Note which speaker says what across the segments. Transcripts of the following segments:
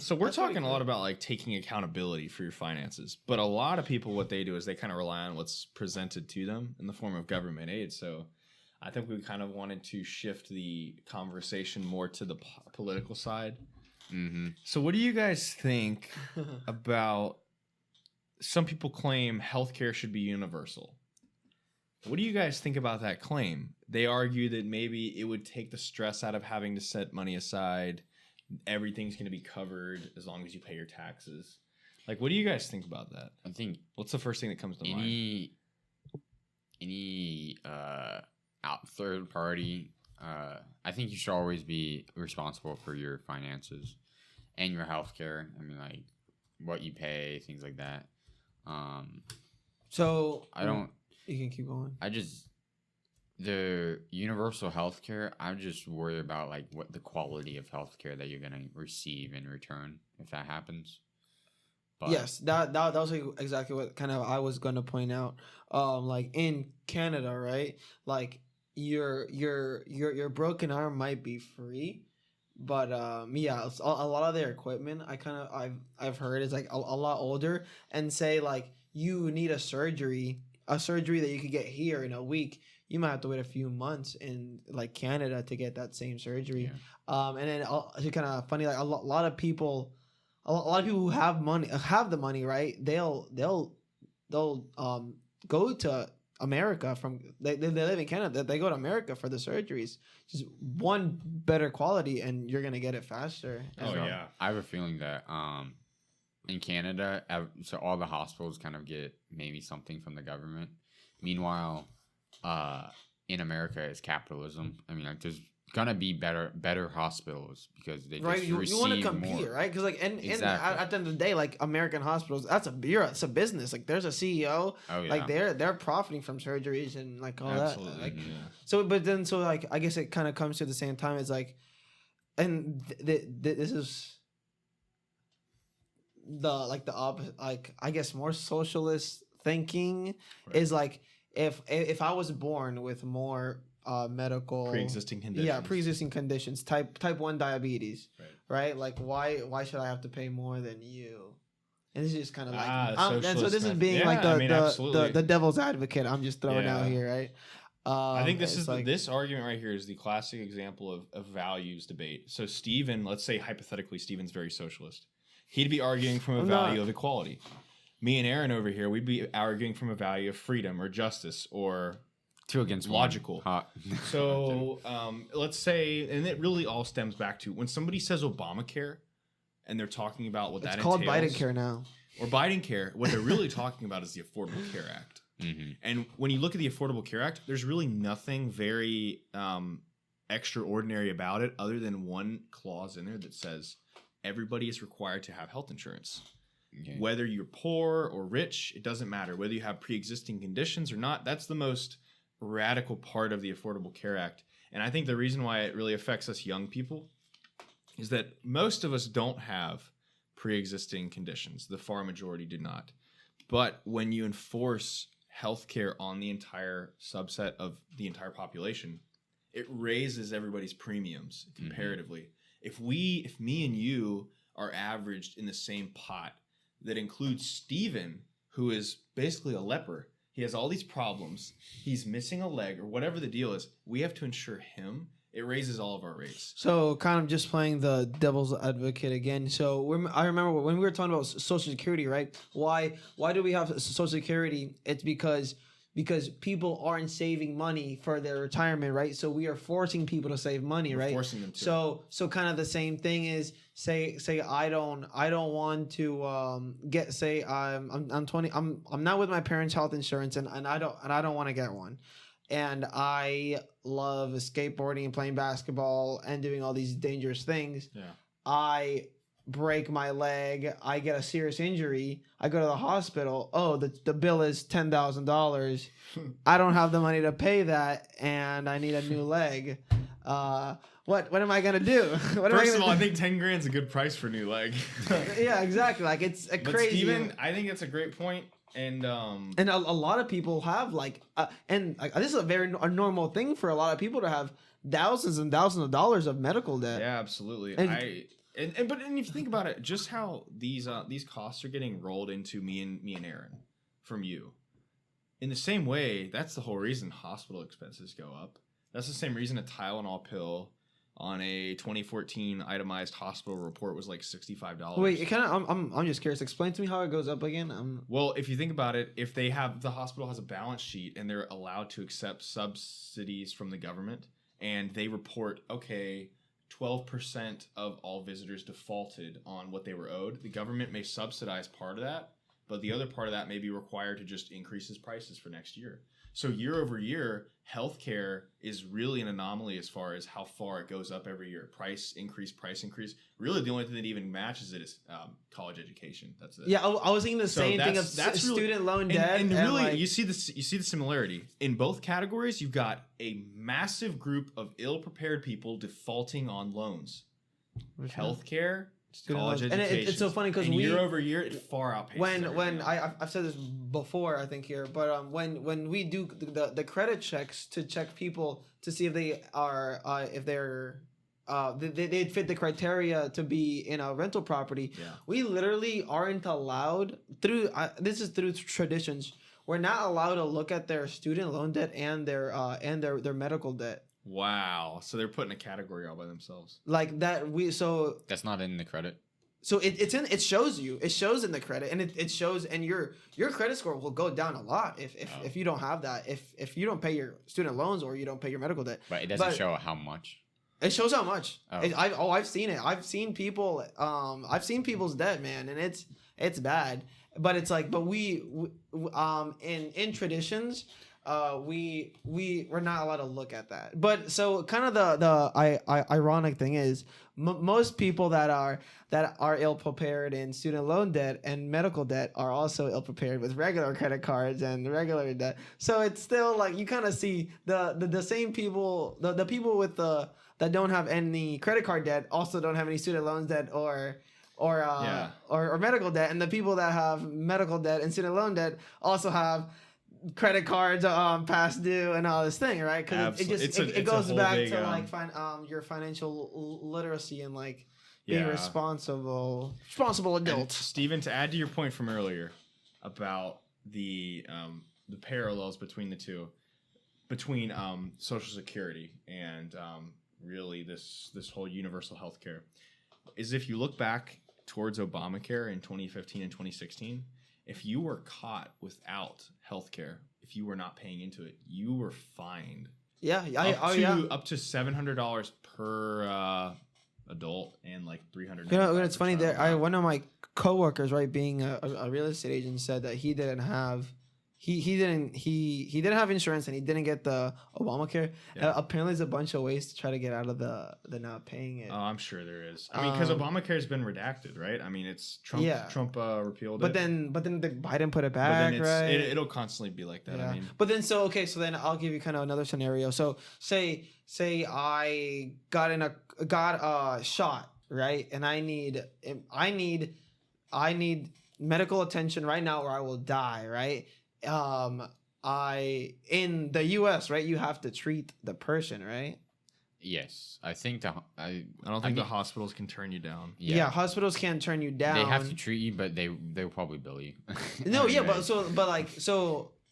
Speaker 1: So we're talking a lot about like taking accountability for your finances, but a lot of people, what they do is they kind of rely on what's presented to them in the form of government aid. So I think we kind of wanted to shift the conversation more to the political side.
Speaker 2: Mm-hmm.
Speaker 1: So what do you guys think about, some people claim healthcare should be universal. What do you guys think about that claim? They argue that maybe it would take the stress out of having to set money aside. Everything's going to be covered as long as you pay your taxes. Like, what do you guys think about that?
Speaker 2: I think
Speaker 1: what's the first thing that comes to mind?
Speaker 2: Any third party, I think you should always be responsible for your finances and your healthcare. I mean, like what you pay, things like that.
Speaker 3: So
Speaker 2: I don't.
Speaker 3: You can keep going.
Speaker 2: The universal healthcare, I'm just worried about like what the quality of healthcare that you're gonna receive in return if that happens. But
Speaker 3: yes, that was exactly what kind of I was gonna point out. Like in Canada, right? Like your broken arm might be free, but yeah, a lot of their equipment I've heard is like a lot older, and say like you need a surgery that you could get here in a week. You might have to wait a few months in like Canada to get that same surgery. Yeah. And then it's kind of funny, like a lot of people who have the money, right? They'll go to America they live in Canada. They go to America for the surgeries. Just one better quality, and you're gonna get it faster.
Speaker 2: Oh yeah, I have a feeling that in Canada, so all the hospitals kind of get maybe something from the government. Meanwhile, in America, it's capitalism. I mean, like there's gonna be better hospitals because they
Speaker 3: right.
Speaker 2: Just
Speaker 3: You want to compete,
Speaker 2: more.
Speaker 3: right? Because like and
Speaker 2: Exactly.
Speaker 3: at the end of the day, like American hospitals, it's a business. Like there's a CEO.
Speaker 2: Oh yeah.
Speaker 3: Like they're profiting from surgeries and like all
Speaker 1: Absolutely,
Speaker 3: that. Like
Speaker 1: yeah.
Speaker 3: So like I guess it kind of comes to the same time. It's like, and this is the opposite. Like I guess more socialist thinking is like if I was born with more medical
Speaker 1: pre-existing conditions.
Speaker 3: Yeah, pre-existing conditions, type 1 diabetes, right? Like why should I have to pay more than you? And this is just kind of like and so this is being like the devil's advocate. I'm just throwing out here, right?
Speaker 1: I think this argument right here is the classic example of values debate. So Steven, let's say hypothetically Steven's very socialist. He'd be arguing from a value of equality. Me and Aaron over here, we'd be arguing from a value of freedom or justice or
Speaker 2: two against
Speaker 1: logical.
Speaker 2: One.
Speaker 1: So let's say, and it really all stems back to when somebody says Obamacare and they're talking about what that entails.
Speaker 3: It's called Biden Care now.
Speaker 1: Or Biden Care. What they're really talking about is the Affordable Care Act.
Speaker 2: Mm-hmm.
Speaker 1: And when you look at the Affordable Care Act, there's really nothing very extraordinary about it other than one clause in there that says everybody is required to have health insurance. Okay. Whether you're poor or rich, it doesn't matter. Whether you have pre-existing conditions or not, that's the most radical part of the Affordable Care Act. And I think the reason why it really affects us young people is that most of us don't have pre-existing conditions. The far majority do not. But when you enforce healthcare on the entire subset of the entire population, it raises everybody's premiums comparatively. Mm-hmm. If me and you are averaged in the same pot, that includes Steven, who is basically a leper. He has all these problems. He's missing a leg or whatever the deal is. We have to insure him. It raises all of our rates. So
Speaker 3: kind of just playing the devil's advocate again. So I remember when we were talking about Social Security, right? Why do we have Social Security? It's because people aren't saving money for their retirement, right? So we are forcing people to save money, right?
Speaker 1: Forcing them to.
Speaker 3: So kind of the same thing is say I don't want to get, say I'm 20, I'm not with my parents' health insurance and I don't want to get one. And I love skateboarding and playing basketball and doing all these dangerous things.
Speaker 1: Yeah.
Speaker 3: I break my leg, I get a serious injury, I go to the hospital, the bill is $10,000. I don't have the money to pay that and I need a new leg. What am I gonna do?
Speaker 1: First of all, I think 10 grand is a good price for a new leg.
Speaker 3: Yeah, exactly. Like it's a crazy.
Speaker 1: Steven, I think it's a great point. And
Speaker 3: a lot of people have this is a normal thing for a lot of people to have thousands and thousands of dollars of medical debt.
Speaker 1: Yeah, absolutely.
Speaker 3: And
Speaker 1: But if you think about it, just how these costs are getting rolled into me and Aaron from you. In the same way, that's the whole reason hospital expenses go up. That's the same reason a Tylenol pill on a 2014 itemized hospital report was like $65.
Speaker 3: Wait, it kind of. I'm just curious. Explain to me how it goes up again.
Speaker 1: Well, if you think about it, if the hospital has a balance sheet and they're allowed to accept subsidies from the government, and they report, okay, 12% of all visitors defaulted on what they were owed, the government may subsidize part of that, but the other part of that may be required to just increase its prices for next year. So year over year, healthcare is really an anomaly as far as how far it goes up every year. Price increase. Really, the only thing that even matches it is college education. That's it.
Speaker 3: Yeah, I was thinking the same thing of student loan debt.
Speaker 1: And really, like, you see the similarity in both categories. You've got a massive group of ill-prepared people defaulting on loans. Healthcare. College education.
Speaker 3: And it's so funny because
Speaker 1: year over year it far outpaces.
Speaker 3: When I've said this before, I think here, but when we do the credit checks to check people to see if they are they fit the criteria to be in a rental property, we literally aren't allowed through this is through traditions. We're not allowed to look at their student loan debt and their medical debt.
Speaker 1: Wow. So they're put in a category all by themselves.
Speaker 3: Like that
Speaker 2: that's not in the credit.
Speaker 3: So it shows in the credit, and it shows, and your credit score will go down a lot if you don't have that, if you don't pay your student loans or you don't pay your medical debt.
Speaker 2: But it doesn't show how much.
Speaker 3: It shows how much.
Speaker 2: Oh.
Speaker 3: I've seen it. I've seen people. I've seen people's debt, man, and it's bad. But it's like, we in traditions. We're not allowed to look at that. But so kind of the ironic thing is most people that are ill prepared in student loan debt and medical debt are also ill prepared with regular credit cards and regular debt. So it's still like you kind of see the same people, the people with that don't have any credit card debt also don't have any student loans debt or medical debt, and the people that have medical debt and student loan debt also have credit cards past due and all this thing, right? Because it goes back to like your financial literacy and like being responsible adult.
Speaker 1: And Steven, to add to your point from earlier about the parallels between the two, between Social Security and really this whole universal health care, is if you look back towards Obamacare in 2015 and 2016. If you were caught without healthcare, if you were not paying into it, you were fined.
Speaker 3: Yeah,
Speaker 1: up to $700 per adult and like $300.
Speaker 3: You know, it's funny that one of my coworkers, right, being a real estate agent, said that he didn't have. He didn't have insurance and he didn't get the Obamacare.
Speaker 1: Yeah.
Speaker 3: Apparently, there's a bunch of ways to try to get out of the not paying it.
Speaker 1: Oh, I'm sure there is. I mean, because Obamacare has been redacted, right? I mean, it's Trump.
Speaker 3: Yeah.
Speaker 1: Trump repealed
Speaker 3: but
Speaker 1: it.
Speaker 3: Then the Biden put it back, right?
Speaker 1: It'll constantly be like that.
Speaker 3: Yeah.
Speaker 1: I mean,
Speaker 3: but then so then I'll give you kind of another scenario. So say I got shot, right, and I need medical attention right now or I will die, right? In the U.S., right, you have to treat the person, right?
Speaker 2: Yes, I think
Speaker 1: I don't think the hospitals can turn you down.
Speaker 3: Yeah, hospitals can't turn you down.
Speaker 2: They have to treat you, but they'll probably bill you.
Speaker 3: No, yeah, but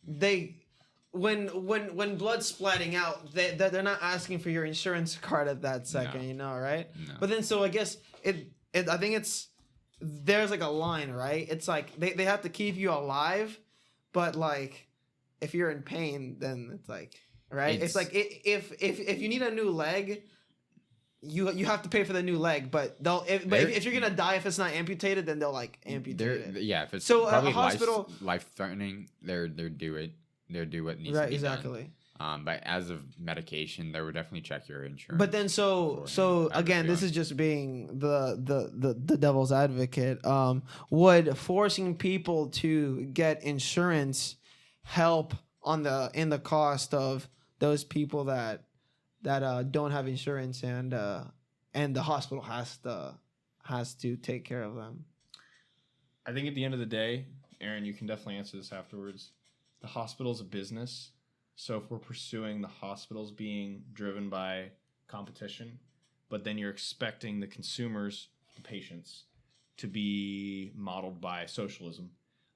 Speaker 3: they when blood's splatting out, they're not asking for your insurance card at that second, you know, right?
Speaker 2: No.
Speaker 3: But then so I guess I think there's like a line, right? It's like they have to keep you alive. But like, if you're in pain, then it's like, right? It's like if you need a new leg, you have to pay for the new leg. But if you're gonna die if it's not amputated, then they'll like amputate it.
Speaker 2: Yeah, if it's
Speaker 3: so
Speaker 2: probably
Speaker 3: a hospital
Speaker 2: life threatening, they're do it. They'll do what needs to be
Speaker 3: exactly.
Speaker 2: done. But as of medication, they would definitely check your insurance.
Speaker 3: But then so again, this is just being the devil's advocate. Would forcing people to get insurance help in the cost of those people that don't have insurance and the hospital has to take care of them?
Speaker 1: I think at the end of the day, Aaron, you can definitely answer this afterwards. The hospital's a business. So if we're pursuing the hospitals being driven by competition, but then you're expecting the consumers patients to be modeled by socialism.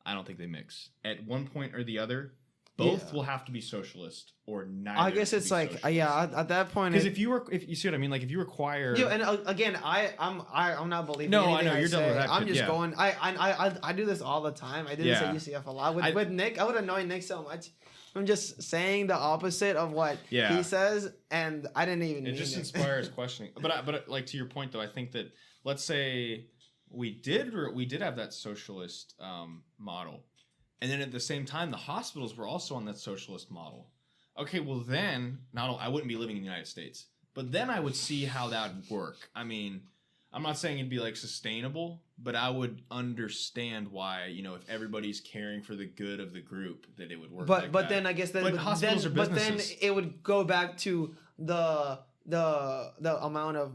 Speaker 1: I don't think they mix. At one point or the other, both will have to be socialist or neither.
Speaker 3: I guess it's like at that point.
Speaker 1: Because if you see what I mean, like if you require,
Speaker 3: and again, I'm not believing.
Speaker 1: No,
Speaker 3: anything
Speaker 1: I know you're
Speaker 3: say.
Speaker 1: double that.
Speaker 3: I'm just going. I do this all the time. I do this at UCF a lot with Nick. I would annoy Nick so much. I'm just saying the opposite of what he says, and I didn't even.
Speaker 1: It just inspires questioning. But like to your point though, I think that let's say we did have that socialist model. And then at the same time, the hospitals were also on that socialist model. Okay, well then, I wouldn't be living in the United States. But then I would see how that would work. I mean, I'm not saying it'd be like sustainable, but I would understand why, if everybody's caring for the good of the group, that it would work.
Speaker 3: But then I guess
Speaker 1: hospitals are businesses.
Speaker 3: But then it would go back to the amount of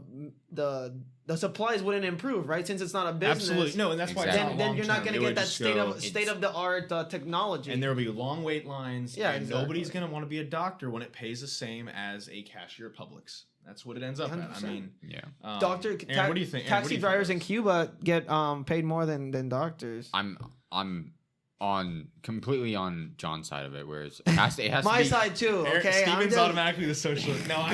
Speaker 3: the supplies wouldn't improve, right? Since it's not a business.
Speaker 1: Absolutely. No, and that's why
Speaker 3: then you're not going to get that state of the art technology.
Speaker 1: And there will be long wait lines.
Speaker 3: Yeah,
Speaker 1: and nobody's going to want to be a doctor when it pays the same as a cashier at Publix. That's what it ends up 100%. At. I mean, Aaron, what do you think?
Speaker 3: Taxi drivers in Cuba get paid more than doctors.
Speaker 2: I'm completely on John's side of it, whereas it has
Speaker 3: my
Speaker 2: to be,
Speaker 3: side too. Okay,
Speaker 1: Steven's automatically the socialist. No,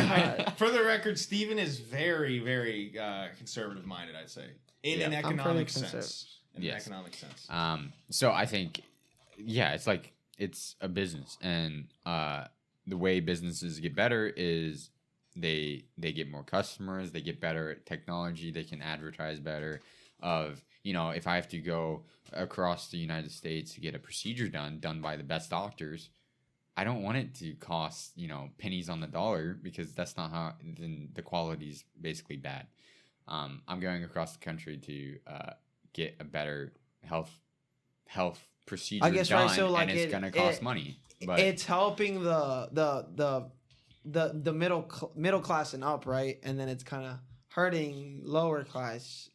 Speaker 1: for the record, Steven is very, very conservative minded. I'd say in an economic sense.
Speaker 2: So I think, it's like it's a business, and the way businesses get better is they get more customers, they get better at technology, they can advertise better. If I have to go across the United States to get a procedure done by the best doctors, I don't want it to cost, pennies on the dollar, because that's not how, then the quality's basically bad. I'm going across the country to get a better health procedure done, and it's going to cost money. But
Speaker 3: it's helping the middle class and up, right? And then it's kind of hurting lower class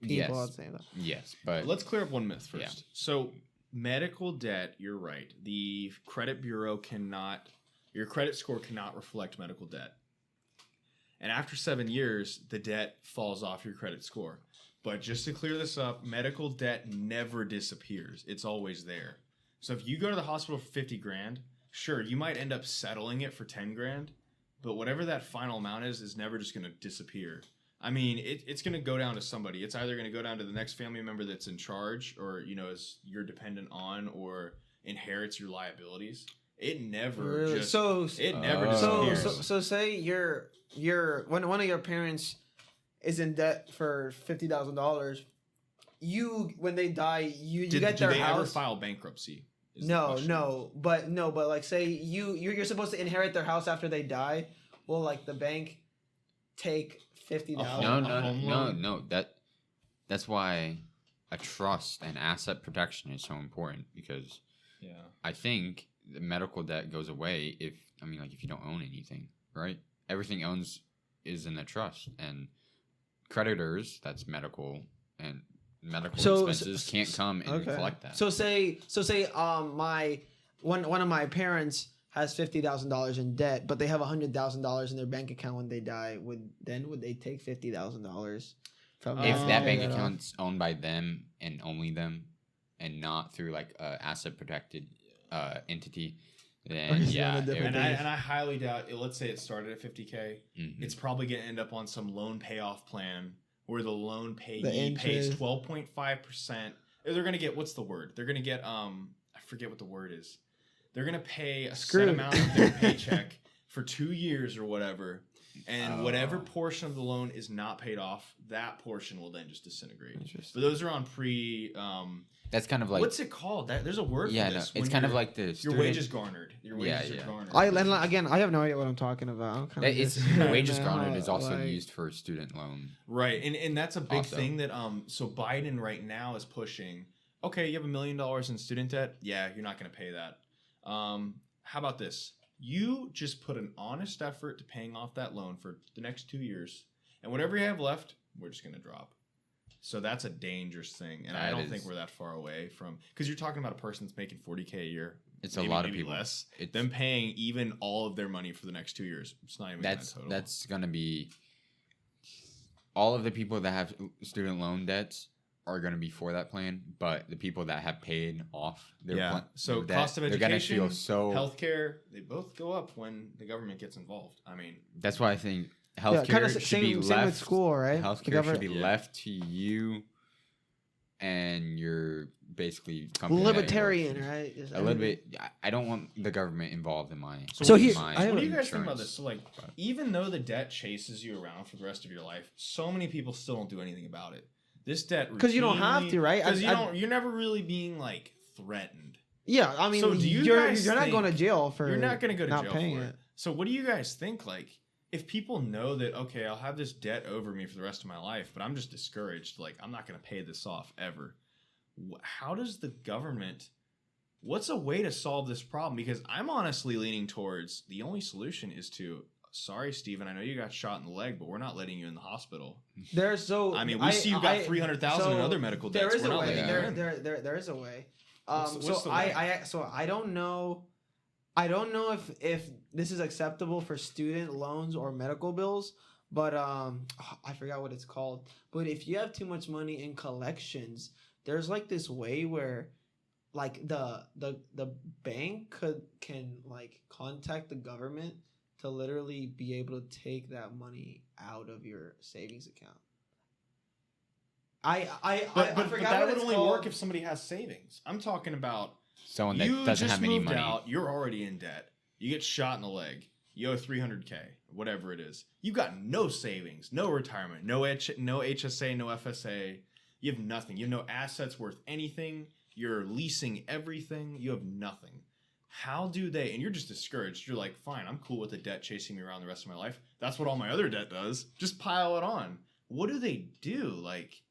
Speaker 3: people. I'd say that.
Speaker 2: Yes, but
Speaker 1: let's clear up one myth first.
Speaker 2: Yeah.
Speaker 1: So medical debt, you're right. The credit bureau your credit score cannot reflect medical debt. And after 7 years, the debt falls off your credit score. But just to clear this up, medical debt never disappears. It's always there. So if you go to the hospital for 50 grand, sure, you might end up settling it for 10 grand, but whatever that final amount is never just going to disappear. I mean, it's going to go down to somebody. It's either going to go down to the next family member that's in charge, or, is you're dependent on, or inherits your liabilities. It never disappears.
Speaker 3: So say you're one of your parents is in debt for $50,000. When they die, you get their house.
Speaker 1: Do they ever file bankruptcy?
Speaker 3: No, but like say you're supposed to inherit their house after they die. Will like the bank take $50,000?
Speaker 2: No. That's why a trust and asset protection is so important, because I think the medical debt goes away if you don't own anything, right? Everything is in the trust, and creditors, that's medical expenses, can't come and collect that.
Speaker 3: So say one of my parents has $50,000 in debt, but they have $100,000 in their bank account when they die. Would they take $50,000 from
Speaker 2: if that bank account's owned by them and only them, and not through like a asset protected entity? Then
Speaker 1: and I highly doubt. Let's say it started at $50K. Mm-hmm. It's probably going to end up on some loan payoff plan where the loan payee pays 12.5%. They're going to get, what's the word? They're going to get I forget what the word is. They're going to pay a set amount of their paycheck for 2 years or whatever, and whatever portion of the loan is not paid off, that portion will then just disintegrate. But those are on
Speaker 2: that's kind of like,
Speaker 1: what's it called? There's a word for this.
Speaker 2: It's kind of like this.
Speaker 1: Your wages garnered. Your wages are garnered.
Speaker 3: I have no idea what I'm talking about.
Speaker 2: Wages garnered is also used for student loan.
Speaker 1: Right, and that's a big thing that so Biden right now is pushing. Okay, you have $1 million in student debt. Yeah, you're not going to pay that. How about this? You just put an honest effort to paying off that loan for the next 2 years, and whatever you have left, we're just going to drop. So that's a dangerous thing, and I don't think we're that far away from, because you're talking about a person that's making $40K a year.
Speaker 2: It's a lot of people.
Speaker 1: Less. Them paying even all of their money for the next 2 years. It's not even that total.
Speaker 2: That's going to be all of the people that have student loan debts are going to be for that plan, but the people that have paid off their
Speaker 1: So
Speaker 2: debt,
Speaker 1: cost of
Speaker 2: they're going to
Speaker 1: education,
Speaker 2: feel so
Speaker 1: healthcare, they both go up when the government gets involved. I mean,
Speaker 2: that's why I think healthcare should be
Speaker 3: same with
Speaker 2: left.
Speaker 3: school, right?
Speaker 2: Healthcare should be left to you and your basically company
Speaker 3: libertarian, right?
Speaker 2: A little bit. I don't want the government involved in my.
Speaker 3: So here,
Speaker 1: what do you guys think about this? So like, even though the debt chases you around for the rest of your life, so many people still don't do anything about it. This debt
Speaker 3: because you don't have to, right?
Speaker 1: Because you're never really being like threatened.
Speaker 3: Yeah, I mean,
Speaker 1: so you're
Speaker 3: not going to jail for.
Speaker 1: You're not going to go to jail
Speaker 3: paying
Speaker 1: for it. So what do you guys think? Like, if people know that, okay, I'll have this debt over me for the rest of my life, but I'm just discouraged, like I'm not going to pay this off ever. How does the government, what's a way to solve this problem? Because I'm honestly leaning towards the only solution is to, sorry, Steven, I know you got shot in the leg, but we're not letting you in the hospital.
Speaker 3: I
Speaker 1: mean, we see you got 300,000 in other medical debts.
Speaker 3: There is a way. There is a way. I don't know. I don't know if this is acceptable for student loans or medical bills, but I forgot what it's called. But if you have too much money in collections, there's like this way where like the bank can like contact the government to literally be able to take that money out of your savings account.
Speaker 1: But that would only work if somebody has savings. I'm talking about
Speaker 2: someone that doesn't have any money.
Speaker 1: Out, you're already in debt. You get shot in the leg. You owe $300K, whatever it is. You got no savings, no retirement, no HSA, no FSA. You have nothing. You have no assets worth anything. You're leasing everything. You have nothing. How do they? And you're just discouraged. You're like, fine, I'm cool with the debt chasing me around the rest of my life. That's what all my other debt does. Just pile it on. What do they do? Like,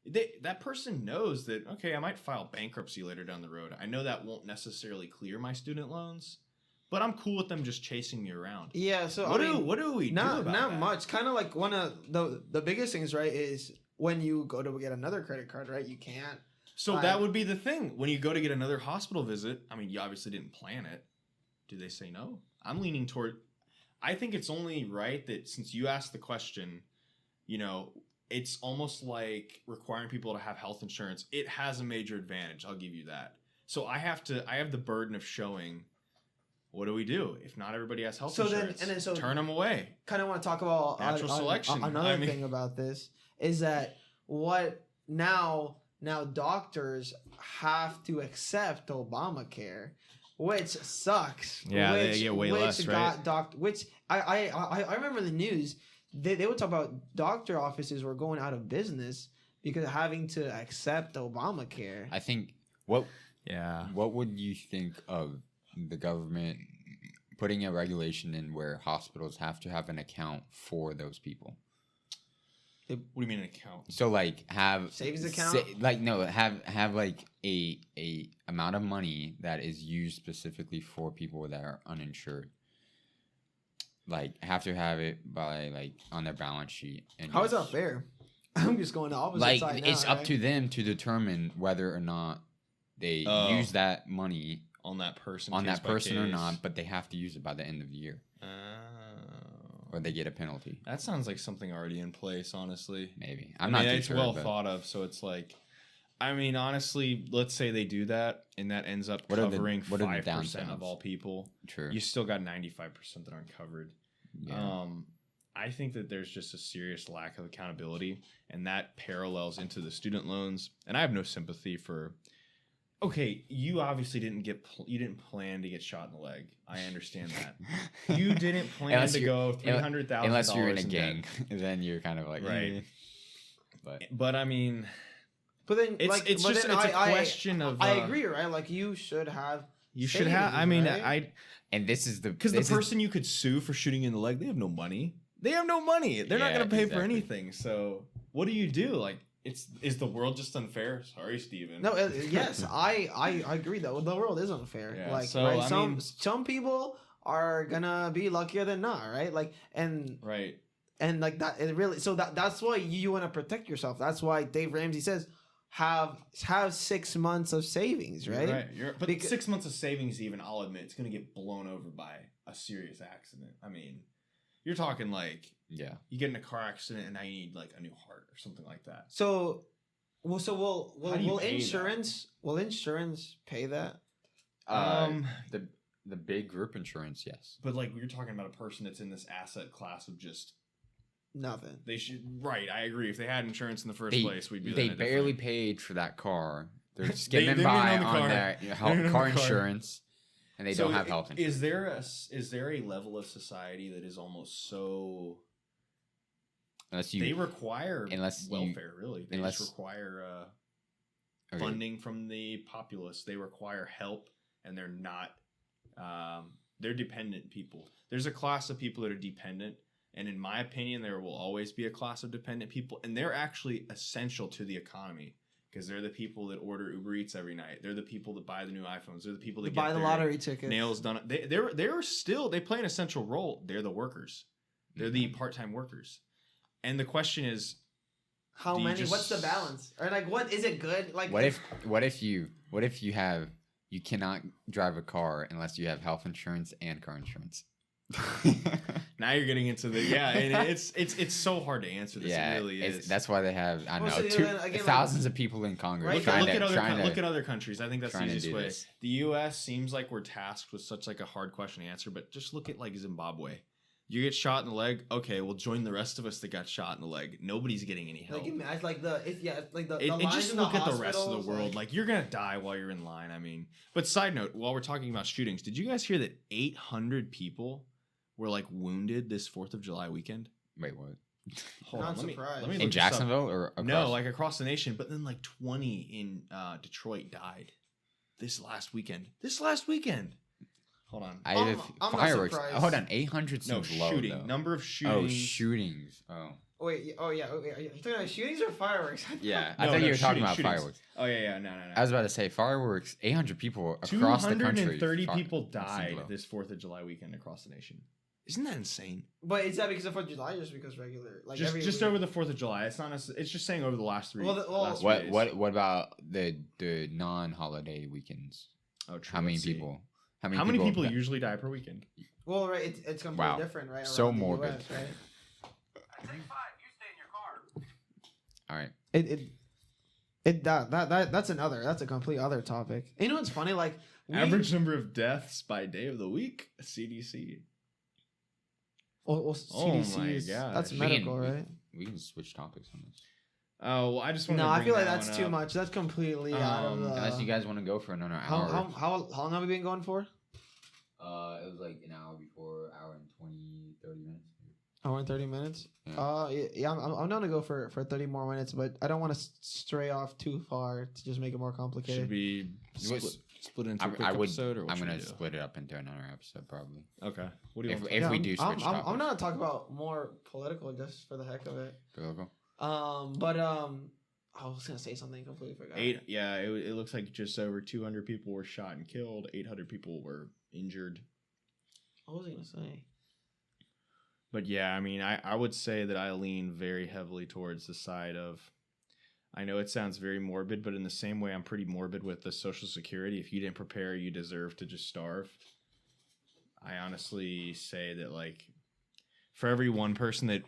Speaker 1: that person knows that, okay, I might file bankruptcy later down the road. I know that won't necessarily clear my student loans, but I'm cool with them just chasing me around.
Speaker 3: Yeah. So
Speaker 1: what do we do about
Speaker 3: not
Speaker 1: that?
Speaker 3: much. Kind of like one of the biggest things, right, is when you go to get another credit card, right? You can't.
Speaker 1: So that would be the thing. When you go to get another hospital visit, I mean, you obviously didn't plan it. Do they say no? I'm leaning toward, I think it's only right that since you asked the question, you know, it's almost like requiring people to have health insurance. It has a major advantage. I'll give you that. So I have the burden of showing, what do we do if not everybody has health insurance? So turn them away.
Speaker 3: Kind of want to talk about
Speaker 1: natural selection.
Speaker 3: Another thing about this is that now doctors have to accept Obamacare, which sucks.
Speaker 1: Yeah, they get way less, right?
Speaker 3: Which I remember the news. They would talk about doctor offices were going out of business because of having to accept Obamacare.
Speaker 2: I think what would you think of the government putting a regulation in where hospitals have to have an account for those people?
Speaker 1: What do you mean an account?
Speaker 2: So like have
Speaker 3: savings account?
Speaker 2: Have like a amount of money that is used specifically for people that are uninsured. Like have to have it by like on their balance sheet. And
Speaker 3: how is that fair? I'm just going the opposite side now,
Speaker 2: it's up to them to determine whether or not they use that money
Speaker 1: on that person
Speaker 2: or not, but they have to use it by the end of the year. Or they get a penalty.
Speaker 1: That sounds like something already in place, honestly.
Speaker 2: Maybe.
Speaker 1: I mean, it's well thought of, so it's like, I mean, honestly, let's say they do that, and that ends up covering 5% of all people.
Speaker 2: True.
Speaker 1: You still got 95% that aren't covered.
Speaker 2: Yeah.
Speaker 1: I think that there's just a serious lack of accountability, and that parallels into the student loans. And I have no sympathy for. Okay, you obviously didn't plan to get shot in the leg. I understand that. You didn't plan to go $300,000
Speaker 2: unless you're in a gang. Then you're kind of like
Speaker 1: right. But I mean, it's a question of.
Speaker 3: I agree, right? Like you should have.
Speaker 1: You should have. I mean,
Speaker 3: right?
Speaker 2: And this is
Speaker 1: because the person you could sue for shooting in the leg, they have no money. They're not going to pay for anything. So what do you do? Like. Is the world just unfair? Sorry, Steven.
Speaker 3: No, yes, I agree though. The world is unfair.
Speaker 1: Yeah,
Speaker 3: like
Speaker 1: so,
Speaker 3: right? Some people are gonna be luckier than not, right? Like and like that. It really that's why you want to protect yourself. That's why Dave Ramsey says have 6 months of savings, right?
Speaker 1: But 6 months of savings, even I'll admit, it's gonna get blown over by a serious accident. I mean. You're talking like
Speaker 2: Yeah.
Speaker 1: you get in a car accident and now you need like a new heart or something like that.
Speaker 3: So,
Speaker 1: How do you
Speaker 3: will
Speaker 1: pay
Speaker 3: insurance pay that?
Speaker 2: The big group insurance, yes.
Speaker 1: But like you're talking about a person that's in this asset class of just
Speaker 3: Nothing.
Speaker 1: they should right. I agree. If they had insurance in the first place, we'd be.
Speaker 2: They
Speaker 1: that
Speaker 2: barely
Speaker 1: different.
Speaker 2: paid for that car. They're
Speaker 1: They
Speaker 2: skimming
Speaker 1: didn't
Speaker 2: by
Speaker 1: own the car.
Speaker 2: on their
Speaker 1: They didn't own
Speaker 2: car
Speaker 1: the car.
Speaker 2: insurance, and they don't have health insurance.
Speaker 1: Is there a level of society that is almost so?
Speaker 2: Unless you
Speaker 1: They require
Speaker 2: unless you-
Speaker 1: welfare, really. They
Speaker 2: unless-
Speaker 1: just require
Speaker 2: okay.
Speaker 1: funding from the populace. They require help, and they're not. They're dependent people. There's a class of people that are dependent, and in my opinion, there will always be a class of dependent people, and they're actually essential to the economy because they're the people that order Uber Eats every night. They're the people that buy the new iPhones. They're the people that
Speaker 3: Buy
Speaker 1: get
Speaker 3: the
Speaker 1: their
Speaker 3: lottery tickets.
Speaker 1: nails done. They play an essential role. They're the workers. They're the part-time workers. And the question is,
Speaker 3: How
Speaker 1: do you
Speaker 3: many?
Speaker 1: just-
Speaker 3: What's the balance? Or like, what is it good? Like,
Speaker 2: What if you cannot drive a car unless you have health insurance and car insurance?
Speaker 1: now you're getting into the and it's so hard to answer this.
Speaker 2: Yeah,
Speaker 1: it really is.
Speaker 2: that's why they have
Speaker 3: Well, so then again,
Speaker 2: thousands of people in Congress
Speaker 3: Right,
Speaker 2: trying
Speaker 1: look at other countries. I think that's the
Speaker 2: trying to
Speaker 1: easiest
Speaker 2: do
Speaker 1: way.
Speaker 2: this.
Speaker 1: The U.S. seems like we're tasked with such like a hard question to answer, but just look at like Zimbabwe. You get shot in the leg, okay, well join the rest of us that got shot in the leg. Nobody's getting any help.
Speaker 3: like imagine like the
Speaker 1: And
Speaker 3: lines
Speaker 1: just
Speaker 3: in
Speaker 1: look
Speaker 3: the
Speaker 1: at the rest of the
Speaker 3: hospitals,
Speaker 1: world. Like you're gonna die while you're in line. I mean, but side note, while we're talking about shootings, did you guys hear that 800 people were like wounded this 4th of July weekend?
Speaker 2: Wait, what?
Speaker 1: Hold
Speaker 3: Not
Speaker 1: on, let me
Speaker 3: surprised.
Speaker 1: look
Speaker 2: In
Speaker 1: this up.
Speaker 2: Jacksonville or across?
Speaker 1: No, like across the nation. But then like 20 in Detroit died this last weekend. Hold on.
Speaker 2: I have
Speaker 3: I'm not
Speaker 2: fireworks.
Speaker 3: surprised.
Speaker 2: Hold on, 800
Speaker 1: No,
Speaker 2: seems low
Speaker 1: shooting.
Speaker 2: though.
Speaker 1: Number of
Speaker 2: Oh,
Speaker 1: shootings.
Speaker 2: shootings. Oh,
Speaker 3: Wait, are you talking about shootings or fireworks?
Speaker 2: yeah.
Speaker 1: No,
Speaker 2: I thought
Speaker 1: no,
Speaker 2: you were talking
Speaker 1: shootings,
Speaker 2: about
Speaker 1: shootings.
Speaker 2: fireworks.
Speaker 1: Oh yeah, no.
Speaker 2: I was about to say fireworks. 800 people across the country.
Speaker 1: 230 people
Speaker 2: That seems
Speaker 1: died
Speaker 2: low.
Speaker 1: this 4th of July weekend across the nation. Isn't that insane?
Speaker 3: But is that because of 4th of July or just because regular? Like
Speaker 1: just
Speaker 3: every
Speaker 1: just
Speaker 3: week?
Speaker 1: over the 4th of July. It's not necessarily. It's just saying over the last three.
Speaker 3: Well,
Speaker 1: last 3 days.
Speaker 2: What about the non-holiday weekends?
Speaker 1: Oh, true.
Speaker 2: How many
Speaker 1: Let's see.
Speaker 2: people?
Speaker 1: How many people usually die per weekend?
Speaker 3: Well, right, it's completely
Speaker 2: Wow.
Speaker 3: different, right?
Speaker 2: So
Speaker 3: around the
Speaker 2: morbid.
Speaker 3: US, right?
Speaker 2: All right.
Speaker 3: That's a complete other topic. You know what's funny? Like
Speaker 1: Average number of deaths by day of the week. CDC.
Speaker 3: well,
Speaker 1: Oh my
Speaker 3: CDC is
Speaker 1: gosh.
Speaker 3: that's
Speaker 2: We
Speaker 3: medical,
Speaker 2: can-
Speaker 3: right?
Speaker 2: We can switch topics on this.
Speaker 1: Oh, well, I just want to.
Speaker 3: No, I feel like that's too much. That's completely out of the.
Speaker 2: Unless you guys want to go for another
Speaker 3: how,
Speaker 2: hour.
Speaker 3: how long have we been going for?
Speaker 2: It was like an hour before, hour and 30 minutes.
Speaker 3: Hour and 30 minutes.
Speaker 2: Yeah.
Speaker 3: I'm down to go for 30 more minutes, but I don't want to stray off too far to just make it more complicated.
Speaker 1: Should we split into a quick
Speaker 2: I would.
Speaker 1: episode, or what
Speaker 2: I'm
Speaker 1: should
Speaker 2: gonna
Speaker 1: we do?
Speaker 2: split it up into another episode probably.
Speaker 1: Okay. What do you want?
Speaker 2: If we do switch topics.
Speaker 3: I'm not talk about more political just for the heck of it.
Speaker 2: Political?
Speaker 3: I was gonna say something, completely forgot.
Speaker 1: It looks like just over 200 people were shot and killed. 800 people were injured.
Speaker 3: What was I gonna say?
Speaker 1: But yeah, I mean, I would say that I lean very heavily towards the side of. I know it sounds very morbid, but in the same way, I'm pretty morbid with the Social Security. If you didn't prepare, you deserve to just starve. I honestly say that, like, for every one person that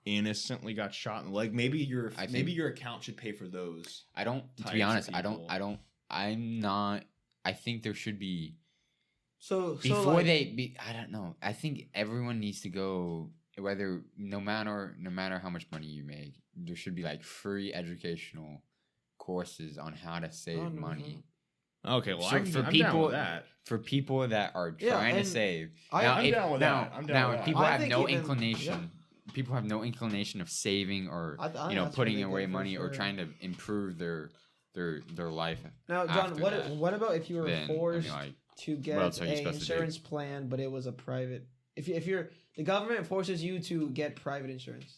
Speaker 1: innocently got shot in the leg, maybe your account should pay for those.
Speaker 2: I don't. To
Speaker 1: types
Speaker 2: be
Speaker 1: of
Speaker 2: honest,
Speaker 1: people.
Speaker 2: I'm not. I think there should be.
Speaker 3: So
Speaker 2: Before
Speaker 3: like,
Speaker 2: they be, I don't know. I think everyone needs to go. Whether no matter how much money you make, there should be like free educational courses on how to save money.
Speaker 1: Okay, well,
Speaker 2: So
Speaker 1: I'm
Speaker 2: for
Speaker 1: down
Speaker 2: people
Speaker 1: with that.
Speaker 2: for people that are
Speaker 3: Yeah,
Speaker 2: trying to
Speaker 3: and
Speaker 2: save.
Speaker 1: I'm down with that. I'm down
Speaker 2: now
Speaker 1: with
Speaker 2: if
Speaker 1: that.
Speaker 2: people
Speaker 3: I
Speaker 2: have
Speaker 3: think
Speaker 2: no
Speaker 3: even-
Speaker 2: inclination. People have no inclination of saving or
Speaker 3: I think that's
Speaker 2: putting
Speaker 3: really
Speaker 2: away
Speaker 3: good for
Speaker 2: money or
Speaker 3: sure.
Speaker 2: trying to improve their life.
Speaker 3: Now, John,
Speaker 2: after
Speaker 3: what
Speaker 2: that,
Speaker 3: what about if you were
Speaker 2: then,
Speaker 3: forced
Speaker 2: like,
Speaker 3: to get
Speaker 2: else are you
Speaker 3: an
Speaker 2: supposed to do?
Speaker 3: insurance plan, but it was a private? If you're the government forces you to get private insurance.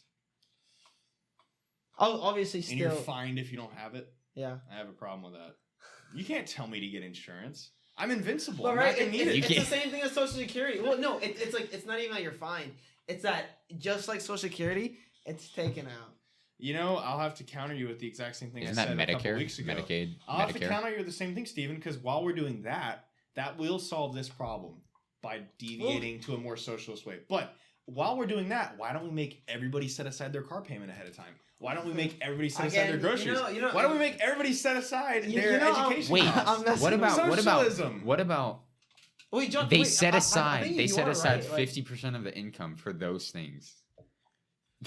Speaker 3: Oh, obviously,
Speaker 1: And you're
Speaker 3: still,
Speaker 1: fined if you don't have it.
Speaker 3: yeah.
Speaker 1: I have a problem with that. You can't tell me to get insurance. I'm invincible.
Speaker 3: But
Speaker 1: I'm
Speaker 3: right,
Speaker 1: not gonna need it.
Speaker 2: You
Speaker 3: it's the
Speaker 2: can't-
Speaker 3: same thing as Social Security. Well, no, it's like it's not even that you're fine. It's that just like Social Security, it's taken out.
Speaker 1: You know, I'll have to counter you with the exact same thing
Speaker 2: Isn't
Speaker 1: I
Speaker 2: that
Speaker 1: said a couple
Speaker 2: Medicare?
Speaker 1: weeks ago.
Speaker 2: Medicaid?
Speaker 1: I'll have to
Speaker 2: Medicare?
Speaker 1: counter you with the same thing, Stephen, because while we're doing that, that will solve this problem by deviating to a more socialist way. But while we're doing that, why don't we make everybody set aside their car payment ahead of time? Why don't we make everybody set aside their groceries? Why don't we make everybody set aside their education costs?
Speaker 2: What about
Speaker 1: Socialism.
Speaker 2: what about
Speaker 3: Wait, John,
Speaker 2: they
Speaker 3: wait,
Speaker 2: set
Speaker 3: I
Speaker 2: aside
Speaker 3: think
Speaker 2: they
Speaker 3: you
Speaker 2: set
Speaker 3: are
Speaker 2: aside
Speaker 3: right,
Speaker 2: 50% of the income for those things.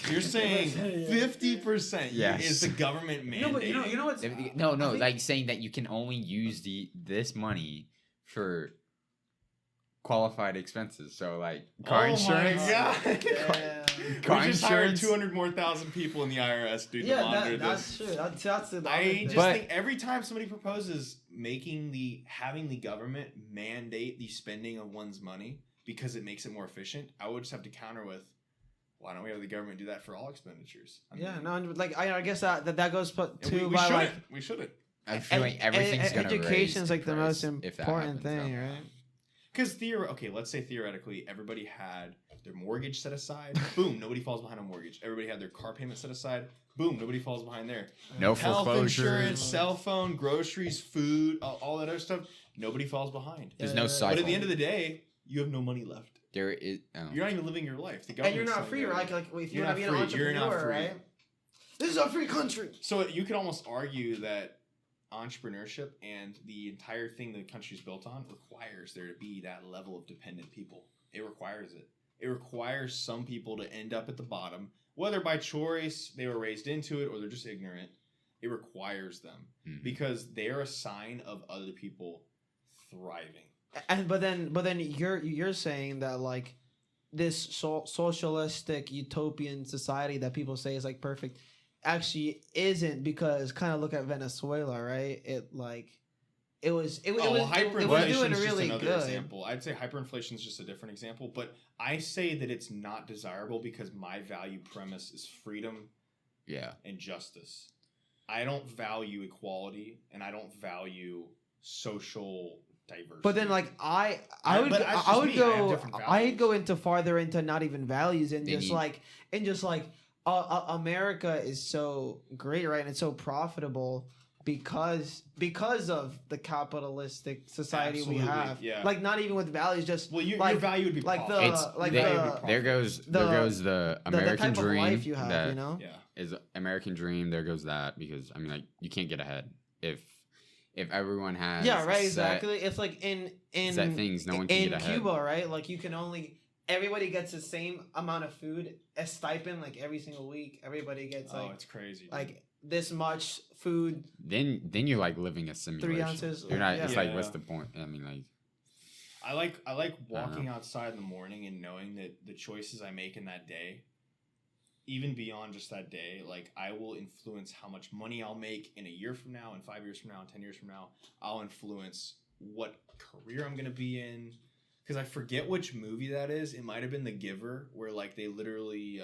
Speaker 1: You're saying 50%
Speaker 2: Yes.
Speaker 1: is the government mandating?
Speaker 3: You know what's
Speaker 2: No,
Speaker 3: I think-
Speaker 2: like saying that you can only use this money for qualified expenses. So like car insurance.
Speaker 1: Oh my God.
Speaker 2: Car
Speaker 1: We just hired
Speaker 2: insurance.
Speaker 1: 200 more thousand people in the IRS, dude, to monitor
Speaker 3: that's
Speaker 1: this.
Speaker 3: true. That's the other
Speaker 1: I
Speaker 3: thing.
Speaker 1: just think every time somebody proposes having the government mandate the spending of one's money because it makes it more efficient, I would just have to counter with, why don't we have the government do that for all expenditures? I mean,
Speaker 3: like I guess that goes to
Speaker 1: we
Speaker 3: by
Speaker 1: shouldn't.
Speaker 3: like
Speaker 1: We shouldn't.
Speaker 2: I feel like everything's gonna
Speaker 3: education is
Speaker 2: raise
Speaker 3: like the
Speaker 2: in
Speaker 3: most
Speaker 2: price if that
Speaker 3: important
Speaker 2: happens,
Speaker 3: thing,
Speaker 2: though.
Speaker 3: right?
Speaker 1: Because let's say theoretically, everybody had their mortgage set aside. Boom, nobody falls behind on mortgage. Everybody had their car payment set aside. Boom, nobody falls behind there.
Speaker 2: No
Speaker 1: Health
Speaker 2: foreclosures.
Speaker 1: insurance, cell phone, groceries, food, all that other stuff. Nobody falls behind.
Speaker 2: There's
Speaker 3: Yeah,
Speaker 2: no
Speaker 3: yeah,
Speaker 2: cycle.
Speaker 1: But at the end of the day, you have no money left.
Speaker 2: There is.
Speaker 1: You're not even living your life. The
Speaker 3: And you're
Speaker 1: government's
Speaker 3: not
Speaker 1: still
Speaker 3: free,
Speaker 1: there.
Speaker 3: right? Like if you
Speaker 1: You're
Speaker 3: want to be
Speaker 1: not
Speaker 3: an
Speaker 1: free. You're not
Speaker 3: entrepreneur,
Speaker 1: free.
Speaker 3: right? This is a free country.
Speaker 1: So you could almost argue that entrepreneurship and the entire thing the country's built on requires there to be that level of dependent people. It requires it. It requires some people to end up at the bottom, whether by choice, they were raised into it, or they're just ignorant. It requires them because they're a sign of other people thriving.
Speaker 3: And but then you're saying that like this socialistic utopian society that people say is like perfect actually isn't, because kind of look at Venezuela, right? It was doing
Speaker 1: Hyperinflation is just
Speaker 3: really
Speaker 1: another
Speaker 3: good.
Speaker 1: example. I'd say hyperinflation is just a different example, but I say that it's not desirable because my value premise is freedom and justice. I don't value equality, and I don't value social diversity.
Speaker 3: But then, like I'd go into farther into not even values and America is so great, right? And it's so profitable because of the capitalistic society we have.
Speaker 1: Yeah.
Speaker 3: Like not even with values, just
Speaker 1: your
Speaker 3: like
Speaker 1: value would be
Speaker 3: like
Speaker 1: profit.
Speaker 2: there goes the American
Speaker 3: type
Speaker 2: dream
Speaker 3: of life you have,
Speaker 2: that
Speaker 3: you know?
Speaker 2: is American dream. There goes that, because I mean, like, you can't get ahead if everyone has
Speaker 3: exactly. It's like in
Speaker 2: set things, no one can
Speaker 3: in
Speaker 2: get ahead.
Speaker 3: Cuba, right? Like everybody gets the same amount of food, a stipend, like every single week. Everybody gets
Speaker 1: it's crazy. Dude.
Speaker 3: Like this much food.
Speaker 2: Then you're like living a simulation.
Speaker 3: 3 ounces.
Speaker 2: You're not.
Speaker 3: Yeah.
Speaker 2: It's like, what's the point? I mean, like,
Speaker 1: I like walking outside in the morning and knowing that the choices I make in that day, even beyond just that day, like I will influence how much money I'll make in a year from now, and 5 years from now, and 10 years from now. I'll influence what career I'm gonna be in. Because I forget which movie that is. It might have been The Giver, where like they literally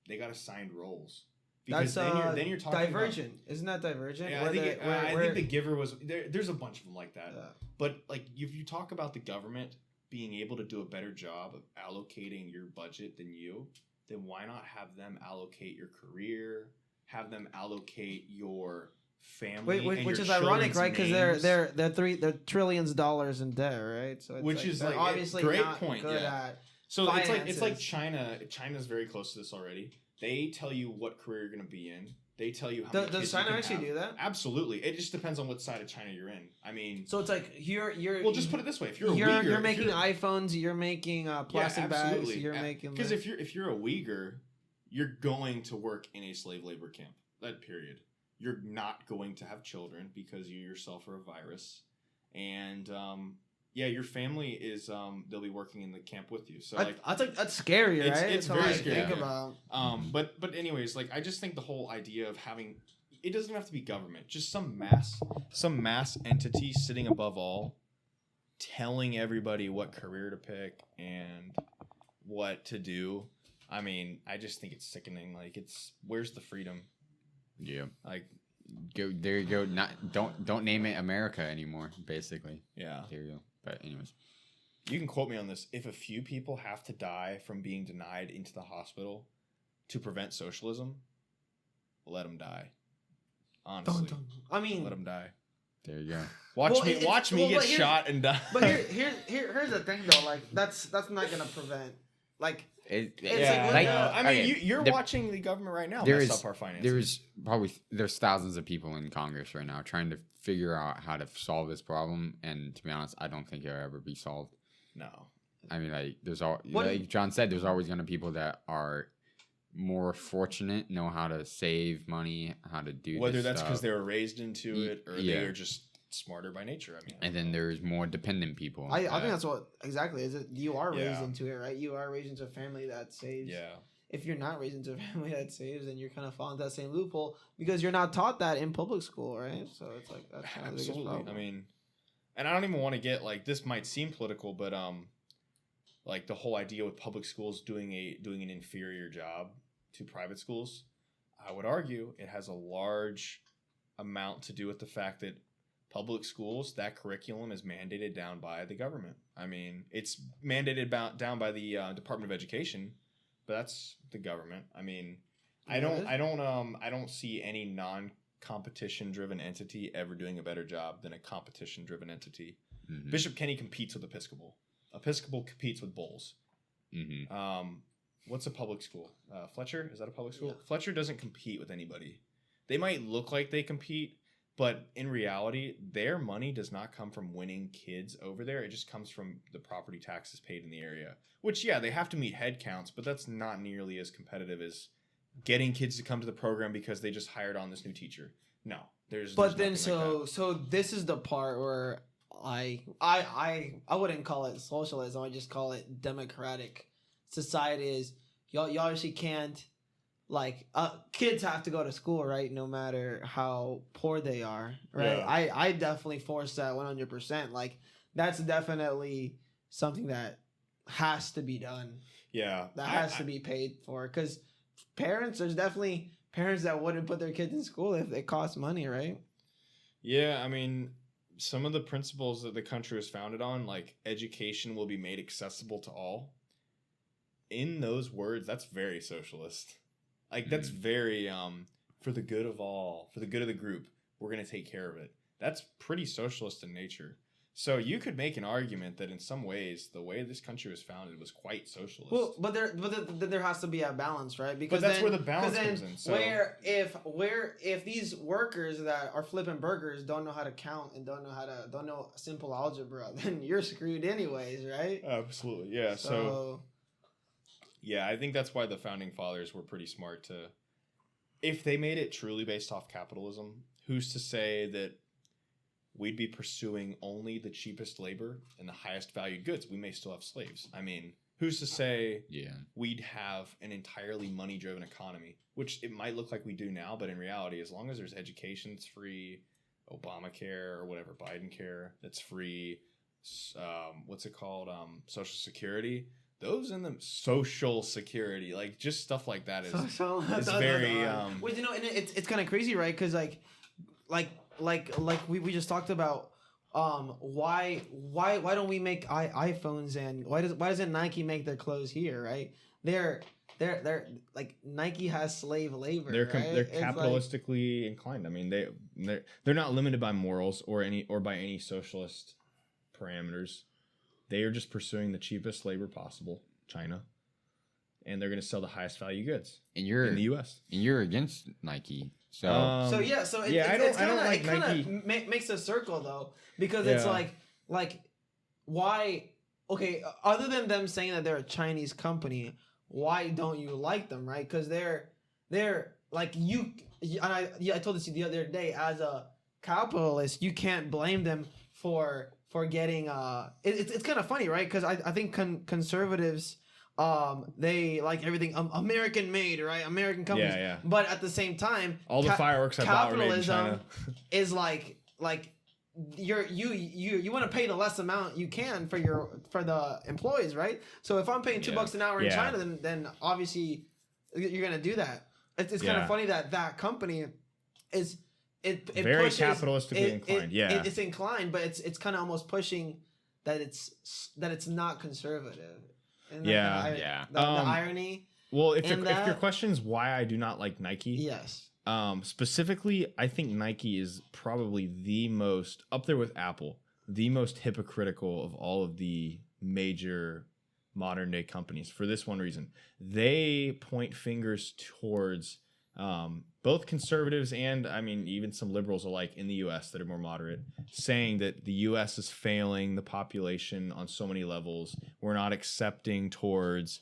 Speaker 1: they got assigned roles. Because then you're talking
Speaker 3: Divergent. Isn't that Divergent?
Speaker 1: Yeah, I think The Giver was there's a bunch of them like that. Yeah. But like if you talk about the government being able to do a better job of allocating your budget than you, then why not have them allocate your career, have them allocate your family,
Speaker 3: which is ironic, right? Because they're trillions of dollars in debt, right? So
Speaker 1: which is like
Speaker 3: obviously
Speaker 1: great
Speaker 3: not
Speaker 1: point.
Speaker 3: Good
Speaker 1: Yeah.
Speaker 3: at
Speaker 1: So
Speaker 3: finances.
Speaker 1: it's like China. China's very close to this already. They tell you what career you're going to be in. They tell you how many kids
Speaker 3: does China
Speaker 1: you can
Speaker 3: actually
Speaker 1: have.
Speaker 3: do that?
Speaker 1: Absolutely. It just depends on what side of China you're in. I mean,
Speaker 3: so it's like you're
Speaker 1: well, just put it this way: if you're a Uyghur,
Speaker 3: you're making iPhones, you're making plastic bags, you're making
Speaker 1: because if you're a Uyghur, you're going to work in a slave labor camp. That period. You're not going to have children because you yourself are a virus, and your family is they'll be working in the camp with you. So
Speaker 3: that's scary, right?
Speaker 1: It's very scary.
Speaker 3: Think about.
Speaker 1: But anyways, like I just think the whole idea of having it doesn't have to be government, just some mass entity sitting above all, telling everybody what career to pick and what to do. I mean, I just think it's sickening. Like where's the freedom?
Speaker 2: Yeah.
Speaker 1: Like
Speaker 2: go there you go. Don't name it America anymore, basically.
Speaker 1: Yeah.
Speaker 2: There you go. But anyways.
Speaker 1: You can quote me on this. If a few people have to die from being denied into the hospital to prevent socialism, let them die. Honestly.
Speaker 3: I mean,
Speaker 1: let them die.
Speaker 2: There you go.
Speaker 1: Watch me get shot and die.
Speaker 3: But here's the thing though, like that's not gonna prevent like
Speaker 2: It's
Speaker 3: like,
Speaker 2: like,
Speaker 1: no, I mean,
Speaker 2: okay,
Speaker 1: you're
Speaker 2: there-
Speaker 1: watching the government right now
Speaker 2: there
Speaker 1: mess
Speaker 2: is
Speaker 1: up our finances.
Speaker 2: there's thousands of people in Congress right now trying to figure out how to solve this problem, and to be honest, I don't think it'll ever be solved.
Speaker 1: No.
Speaker 2: I mean, like
Speaker 3: What
Speaker 2: like John said, there's always going to be people that are more fortunate, know how to save money, how to do
Speaker 1: Whether
Speaker 2: this
Speaker 1: that's because
Speaker 2: stuff.
Speaker 1: they were raised into it or
Speaker 2: yeah.
Speaker 1: they are just smarter by nature. I mean,
Speaker 2: And then there's more dependent people.
Speaker 3: I think that's what exactly is it. You are raised
Speaker 1: Yeah.
Speaker 3: into it, right? You are raised into a family that saves.
Speaker 1: yeah.
Speaker 3: If you're not raised into a family that saves, then you're kind of falling into that same loophole because you're not taught that in public school, right? So it's like that's kind of the biggest
Speaker 1: Absolutely.
Speaker 3: problem.
Speaker 1: I mean, and I don't even want to get like this might seem political, but like the whole idea with public schools doing an inferior job to private schools, I would argue it has a large amount to do with the fact that public schools, that curriculum is mandated down by the government. I mean, it's mandated down by the Department of Education, but that's the government. I mean, I don't see any non-competition driven entity ever doing a better job than a competition driven entity.
Speaker 2: Mhm.
Speaker 1: Bishop Kenny competes with Episcopal. Episcopal competes with Bowles.
Speaker 2: Mhm.
Speaker 1: What's a public school? Fletcher? Is that a public school?
Speaker 3: Yeah.
Speaker 1: Fletcher doesn't compete with anybody. They might look like they compete, but in reality, their money does not come from winning kids over there. It just comes from the property taxes paid in the area. Which, yeah, they have to meet head counts, but that's not nearly as competitive as getting kids to come to the program because they just hired on this new teacher. No, there's.
Speaker 3: But
Speaker 1: there's
Speaker 3: then
Speaker 1: nothing like
Speaker 3: so this is the part where I wouldn't call it socialism. I just call it democratic society. Is y'all actually can't like kids have to go to school, right? No matter how poor they are, right?
Speaker 1: Yeah.
Speaker 3: I definitely force that 100%. Like that's definitely something that has to be done.
Speaker 1: Yeah,
Speaker 3: That has to be paid for because there's definitely parents that wouldn't put their kids in school if it costs money, right?
Speaker 1: Yeah, I mean, some of the principles that the country was founded on, like education will be made accessible to all. In those words, that's very socialist. Like that's very for the good of all, for the good of the group, we're going to take care of it. That's pretty socialist in nature. So you could make an argument that in some ways the way this country was founded was quite socialist.
Speaker 3: Well, but there has to be a balance, right? Because
Speaker 1: but that's
Speaker 3: then,
Speaker 1: where the balance
Speaker 3: 'cause then
Speaker 1: comes in. So
Speaker 3: if these workers that are flipping burgers don't know how to count and don't know simple algebra, then you're screwed anyways, right?
Speaker 1: absolutely, yeah. So yeah, I think that's why the founding fathers were pretty smart to, if they made it truly based off capitalism, who's to say that we'd be pursuing only the cheapest labor and the highest valued goods? We may still have slaves. I mean, who's to say we'd have an entirely money-driven economy, which it might look like we do now, but in reality, as long as there's education that's free, Obamacare or whatever, Biden care that's free, what's it called, Social Security, those in the Social Security, like just stuff like that is very
Speaker 3: well, you know, and it's kind of crazy, right? Because like we just talked about, why don't we make iPhones, and why doesn't Nike make their clothes here, right? They're like Nike has slave labor.
Speaker 1: They're
Speaker 3: right?
Speaker 1: they're
Speaker 3: It's
Speaker 1: capitalistically inclined. I mean, they're not limited by morals or by any socialist parameters. They are just pursuing the cheapest labor possible, China, and they're going to sell the highest value goods in the U.S.
Speaker 2: And you're against Nike, so
Speaker 3: it kind of makes a circle though, because it's like why? Okay, other than them saying that they're a Chinese company, why don't you like them, right? Because they're like you. And I told this to you the other day. As a capitalist, you can't blame them for getting it's kind of funny, right? Because I think conservatives they like everything American made, right? American companies.
Speaker 1: Yeah.
Speaker 3: But at the same time,
Speaker 1: all the fireworks I bought were made in China.
Speaker 3: Is like you want to pay the less amount you can for the employees, right? So if I'm paying $2 an hour in China, then obviously you're gonna do that. It's kind of funny that company is. It
Speaker 1: very
Speaker 3: pushes,
Speaker 1: capitalistically inclined.
Speaker 3: It's inclined, but it's kind of almost pushing that it's not conservative. And the irony.
Speaker 1: Well, if your question is why I do not like Nike,
Speaker 3: yes.
Speaker 1: Specifically, I think Nike is probably the most, up there with Apple, the most hypocritical of all of the major modern day companies for this one reason. They point fingers towards both conservatives and, I mean, even some liberals alike in the U.S. that are more moderate, saying that the U.S. is failing the population on so many levels. We're not accepting towards,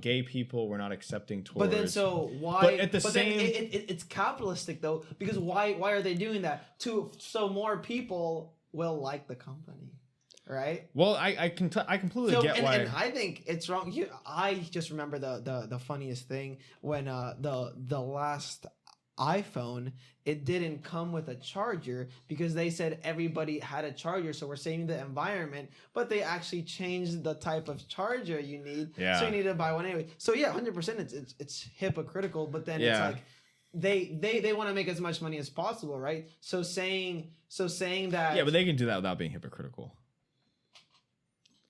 Speaker 1: gay people. We're not accepting towards.
Speaker 3: But then, so why?
Speaker 1: But at the
Speaker 3: then
Speaker 1: same,
Speaker 3: it's capitalistic though, because why are they doing that? So more people will like the company, right?
Speaker 1: well, I completely get why.
Speaker 3: And I think it's wrong. I just remember the funniest thing when the last iPhone, it didn't come with a charger because they said everybody had a charger, so we're saving the environment, but they actually changed the type of charger you need, so you need to buy one anyway. So yeah, 100% it's hypocritical, but then it's like they want to make as much money as possible, right? So saying that,
Speaker 1: yeah, but they can do that without being hypocritical.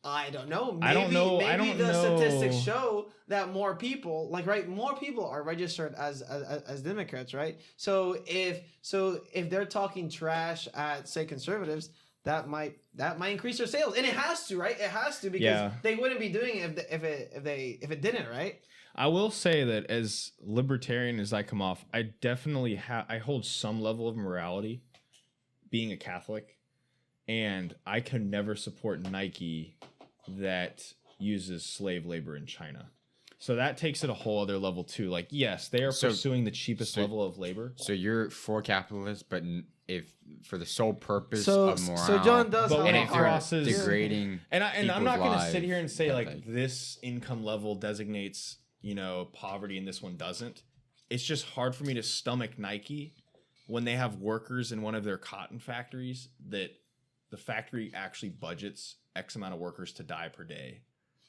Speaker 3: I don't know. Maybe,
Speaker 1: I don't know.
Speaker 3: Maybe the statistics show that more people, more people are registered as Democrats, right? So if they're talking trash at, say, conservatives, that might increase their sales, and it has to, right? It has to, because they wouldn't be doing it if it didn't, right?
Speaker 1: I will say that as libertarian as I come off, I definitely I hold some level of morality, being a Catholic, and I can never support Nike that uses slave labor in China. So that takes it a whole other level too. Like, yes, they are pursuing the cheapest level of labor.
Speaker 2: So you're for capitalists, but if for the sole purpose of morale,
Speaker 3: so John does,
Speaker 1: but when
Speaker 2: and
Speaker 1: it
Speaker 2: if you're
Speaker 1: crosses
Speaker 2: degrading,
Speaker 1: and I'm not going to sit here and say
Speaker 2: like
Speaker 1: this income level designates poverty and this one doesn't. It's just hard for me to stomach Nike when they have workers in one of their cotton factories that the factory actually budgets X amount of workers to die per day.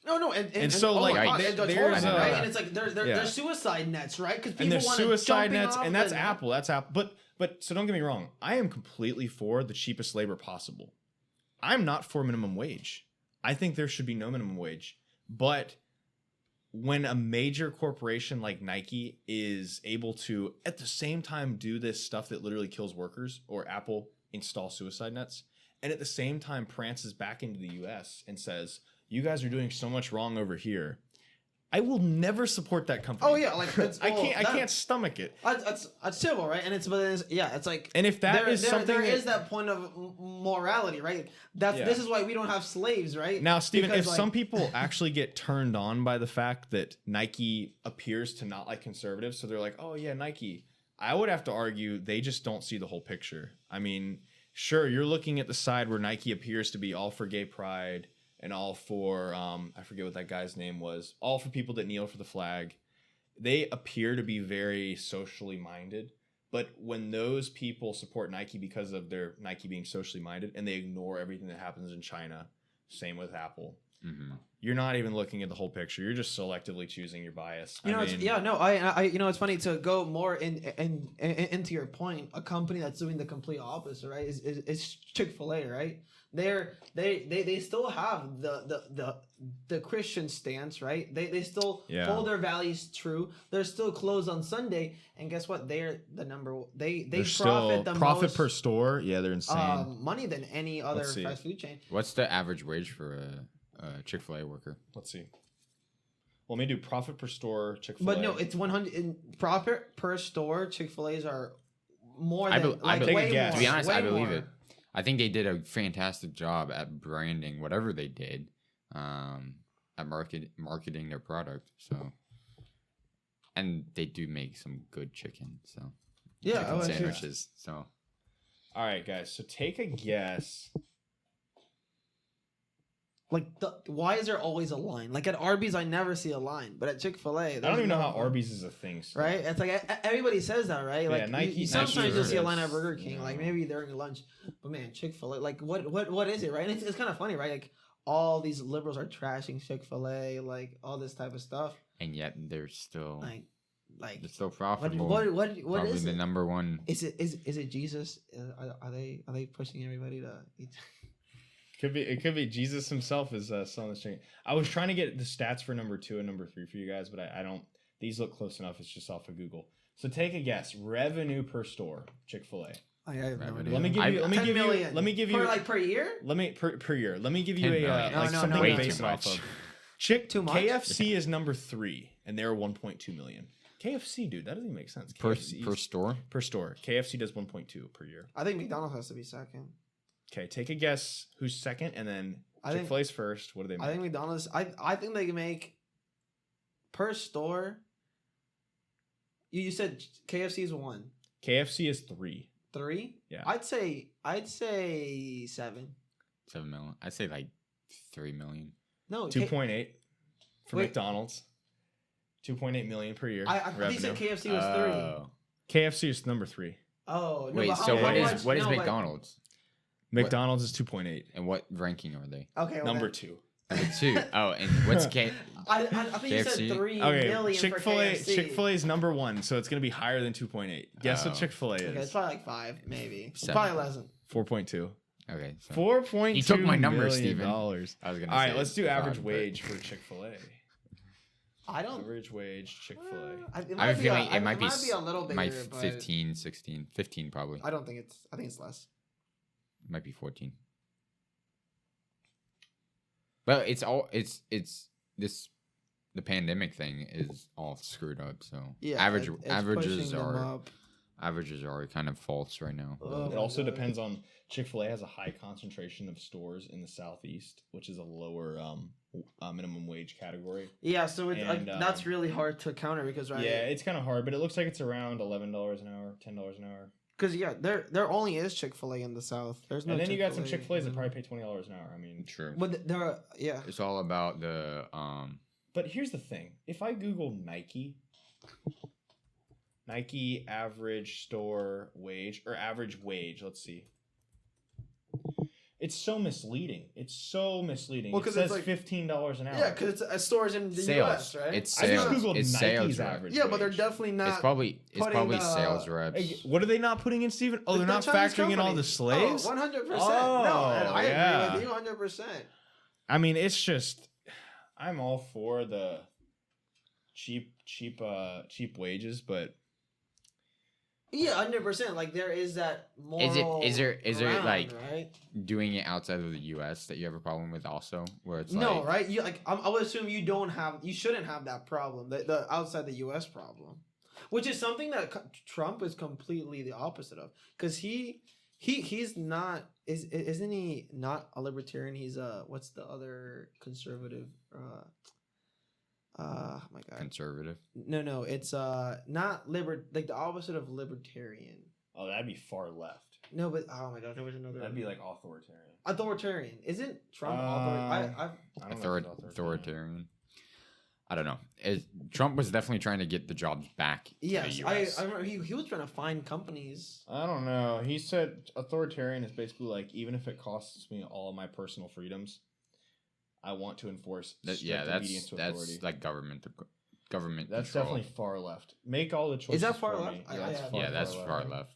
Speaker 3: No, and so
Speaker 1: like
Speaker 3: there's right, and it's like there's suicide nets, right? Because people want
Speaker 1: suicide nets, and that's Apple. That's Apple. But so don't get me wrong, I am completely for the cheapest labor possible. I'm not for minimum wage. I think there should be no minimum wage. But when a major corporation like Nike is able to at the same time do this stuff that literally kills workers, or Apple install suicide nets, and at the same time prances back into the US and says, you guys are doing so much wrong over here, I will never support that company.
Speaker 3: Oh yeah, like
Speaker 1: I can't stomach it.
Speaker 3: That's terrible, right? And it's like,
Speaker 1: and if that is something,
Speaker 3: there is that point of morality, right? This is why we don't have slaves, right?
Speaker 1: Now, Steven, if some people actually get turned on by the fact that Nike appears to not like conservatives, so they're like, oh yeah, Nike, I would have to argue they just don't see the whole picture. I mean, sure, you're looking at the side where Nike appears to be all for gay pride and all for, I forget what that guy's name was, all for people that kneel for the flag. They appear to be very socially minded, but when those people support Nike because of their Nike being socially minded and they ignore everything that happens in China, same with Apple. Mm-hmm. You're not even looking at the whole picture. You're just selectively choosing your bias.
Speaker 3: It's funny to go more into your point. A company that's doing the complete opposite, right? Is ChickfilA, right? They still have the Christian stance, right? They still hold their values true. They're still closed on Sunday, and guess what? They're the number. They profit the most
Speaker 1: per store. Yeah, they're insane.
Speaker 3: Money than any other fast food chain.
Speaker 2: What's the average wage for a Chick-fil-A worker?
Speaker 1: Let's see. Well, let me do profit per store Chick-fil-A.
Speaker 3: But no, it's 100 profit per store. Chick-fil-A's are more than
Speaker 2: I believe,
Speaker 3: way more.
Speaker 2: To be honest, I believe
Speaker 3: more.
Speaker 2: it. I think they did a fantastic job at branding whatever they did, at marketing their product. So, and they do make some good chicken. So, chicken sandwiches. So,
Speaker 1: all right, guys. So take a guess.
Speaker 3: Like, why is there always a line? Like at Arby's, I never see a line, but at Chick-fil-A,
Speaker 1: I don't even know how Arby's is a thing. Still.
Speaker 3: Right? It's like everybody says that, right? Like
Speaker 1: Nike.
Speaker 3: Sometimes you'll see a line at Burger King, like maybe during lunch. But man, Chick-fil-A, like what is it, right? And it's kind of funny, right? Like all these liberals are trashing Chick-fil-A, like all this type of stuff,
Speaker 2: and yet they're still
Speaker 3: like
Speaker 2: they're still profitable.
Speaker 3: What
Speaker 2: Probably
Speaker 3: is
Speaker 2: the
Speaker 3: it?
Speaker 2: number one.
Speaker 3: Is it Jesus? Are they pushing everybody to eat?
Speaker 1: It could be Jesus himself is selling this chicken. I was trying to get the stats for number 2 and number 3 for you guys, but I don't. These look close enough. It's just off of Google. So take a guess. Revenue per store, Chick-fil-A.
Speaker 3: I have no idea.
Speaker 1: Let me give you
Speaker 3: per year.
Speaker 1: Per year. Let me give you
Speaker 2: $10
Speaker 1: something to base it off of.
Speaker 3: Too much?
Speaker 1: KFC is number 3, and they're 1.2 million. KFC, dude, that doesn't even make sense.
Speaker 2: Per
Speaker 1: KFC
Speaker 2: store.
Speaker 1: per store. KFC does 1.2 per year.
Speaker 3: I think McDonald's has to be second.
Speaker 1: Okay, take a guess who's second, and then
Speaker 3: I think-
Speaker 1: Chick-fil-A's first. What do they make?
Speaker 3: I think McDonald's. I think they can make per store. You said KFC is 1.
Speaker 1: KFC is 3.
Speaker 3: 3?
Speaker 1: Yeah.
Speaker 3: I'd say 7.
Speaker 2: 7 million. I'd say like 3 million.
Speaker 3: No,
Speaker 1: 2.8 for
Speaker 3: Wait.
Speaker 1: McDonald's. 2.8 million per year.
Speaker 3: I thought you said
Speaker 1: revenue.
Speaker 3: KFC was 3.
Speaker 2: Oh.
Speaker 1: KFC is number 3.
Speaker 3: Oh, no,
Speaker 2: Wait,
Speaker 3: but
Speaker 2: so
Speaker 3: how
Speaker 2: what
Speaker 3: much-
Speaker 2: is what is
Speaker 3: no, but-
Speaker 2: McDonald's?
Speaker 1: McDonald's is 2.8.
Speaker 2: And what ranking are they?
Speaker 3: Okay, well
Speaker 1: Number
Speaker 3: then-
Speaker 1: 2.
Speaker 2: Number 2. Oh, and what's K?
Speaker 3: I think you
Speaker 2: KFC?
Speaker 3: said 3
Speaker 1: Okay,
Speaker 3: million
Speaker 1: Chick-fil-A.
Speaker 3: for KFC.
Speaker 1: Chick-fil-A is number 1, so it's gonna be higher than 2.8. Guess what
Speaker 2: Oh.
Speaker 1: Chick-fil-A
Speaker 3: Okay, it's
Speaker 1: is?
Speaker 3: probably like 5, maybe.
Speaker 2: 7.
Speaker 3: Probably less than.
Speaker 1: 4.2.
Speaker 2: Okay. So
Speaker 1: 4.2
Speaker 2: You took my number,
Speaker 1: million
Speaker 2: Steven.
Speaker 1: dollars.
Speaker 2: I was gonna.
Speaker 1: All right,
Speaker 2: say
Speaker 1: let's do
Speaker 2: it's
Speaker 1: average
Speaker 2: odd, but
Speaker 1: wage for Chick-fil-A.
Speaker 3: I don't.
Speaker 1: Average wage Chick-fil-A.
Speaker 2: I have a feeling it might be
Speaker 3: a little bigger,
Speaker 2: might
Speaker 3: but
Speaker 2: 15, 16, 15 probably.
Speaker 3: I don't think it's. I think it's less.
Speaker 2: It might be 14. But it's this the pandemic thing is all screwed up. So
Speaker 3: Yeah,
Speaker 2: averages
Speaker 3: pushing them
Speaker 2: are
Speaker 3: up.
Speaker 2: averages are kind of false right now.
Speaker 3: Oh
Speaker 1: It
Speaker 3: my
Speaker 1: also
Speaker 3: God.
Speaker 1: depends on Chick-fil-A has a high concentration of stores in the Southeast, which is a lower minimum wage category.
Speaker 3: Yeah, so it's
Speaker 1: And,
Speaker 3: that's really hard to counter because right.
Speaker 1: Yeah, it's kind of hard, but it looks like it's around $11 an hour, $10 an hour.
Speaker 3: Because there only is Chick-fil-A in the South. There's no.
Speaker 1: And then you got some
Speaker 3: Chick-fil-A
Speaker 1: Chick-fil-A's that
Speaker 3: in-
Speaker 1: probably pay $20 an hour. I mean,
Speaker 2: True.
Speaker 3: But there, yeah.
Speaker 2: It's all about the
Speaker 1: but here's the thing: if I Google Nike average store wage or average wage, let's see. It's so misleading.
Speaker 3: Well,
Speaker 1: It
Speaker 3: 'cause
Speaker 1: says
Speaker 3: it's like-
Speaker 1: $15 an hour.
Speaker 3: Yeah, because it's stores in the
Speaker 2: sales.
Speaker 3: U.S., right?
Speaker 2: It's
Speaker 1: I just
Speaker 2: sales.
Speaker 1: Googled
Speaker 2: It's
Speaker 1: Nike's
Speaker 2: sales reps.
Speaker 1: average
Speaker 3: yeah, but they're
Speaker 1: wage.
Speaker 3: definitely not.
Speaker 2: It's probably
Speaker 3: putting,
Speaker 2: sales reps.
Speaker 1: Hey, what are they not putting in, Steven? Oh, they're
Speaker 3: the
Speaker 1: not
Speaker 3: Chinese
Speaker 1: factoring in all the
Speaker 3: companies.
Speaker 1: slaves?
Speaker 3: Oh, 100%.
Speaker 1: Oh,
Speaker 3: no, I
Speaker 1: yeah.
Speaker 3: agree with you 100%.
Speaker 1: I mean, it's just I'm all for the cheap wages, but
Speaker 3: Yeah, 100%. Like there is that moral.
Speaker 2: Is there
Speaker 3: ground,
Speaker 2: like
Speaker 3: right?
Speaker 2: doing it outside of the U.S. that you have a problem with also, where it's
Speaker 3: No,
Speaker 2: like
Speaker 3: right? You like I would assume you shouldn't have that problem, the outside the U.S. problem, which is something that Trump is completely the opposite of, because he's not isn't he not a libertarian? He's what's the other conservative? Oh my god.
Speaker 2: conservative.
Speaker 3: No, it's not like the opposite of libertarian.
Speaker 1: oh, that'd be far left.
Speaker 3: No, but oh my god, there was another.
Speaker 1: That'd be like authoritarian.
Speaker 3: authoritarian. Isn't Trump
Speaker 1: I
Speaker 3: authoritarian?
Speaker 1: don't know if it's
Speaker 2: Authoritarian. I don't know. Trump was definitely trying to get the jobs back to
Speaker 3: Yes,
Speaker 2: the
Speaker 3: I
Speaker 2: U.S.
Speaker 3: remember he was trying to find companies.
Speaker 1: I don't know. He said authoritarian is basically like, even if it costs me all of my personal freedoms, I want to enforce strict obedience to authority.
Speaker 2: That's like government
Speaker 1: That's
Speaker 2: control.
Speaker 1: definitely far left. Make all the choices.
Speaker 3: Is that far
Speaker 1: for
Speaker 3: left?
Speaker 1: me.
Speaker 3: I-
Speaker 1: Yeah,
Speaker 3: I
Speaker 1: that's
Speaker 3: have-
Speaker 1: far,
Speaker 2: Yeah, that's
Speaker 1: far
Speaker 2: far
Speaker 1: left.
Speaker 2: left.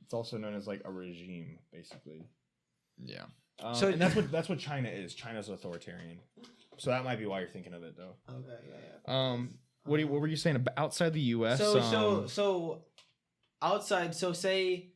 Speaker 1: It's also known as like a regime, basically.
Speaker 2: Yeah.
Speaker 3: So-
Speaker 1: and that's what China is. China's authoritarian. So that might be why you're thinking of it, though.
Speaker 3: Okay, yeah.
Speaker 1: What were you saying about outside the U.S.?
Speaker 3: So outside. So say,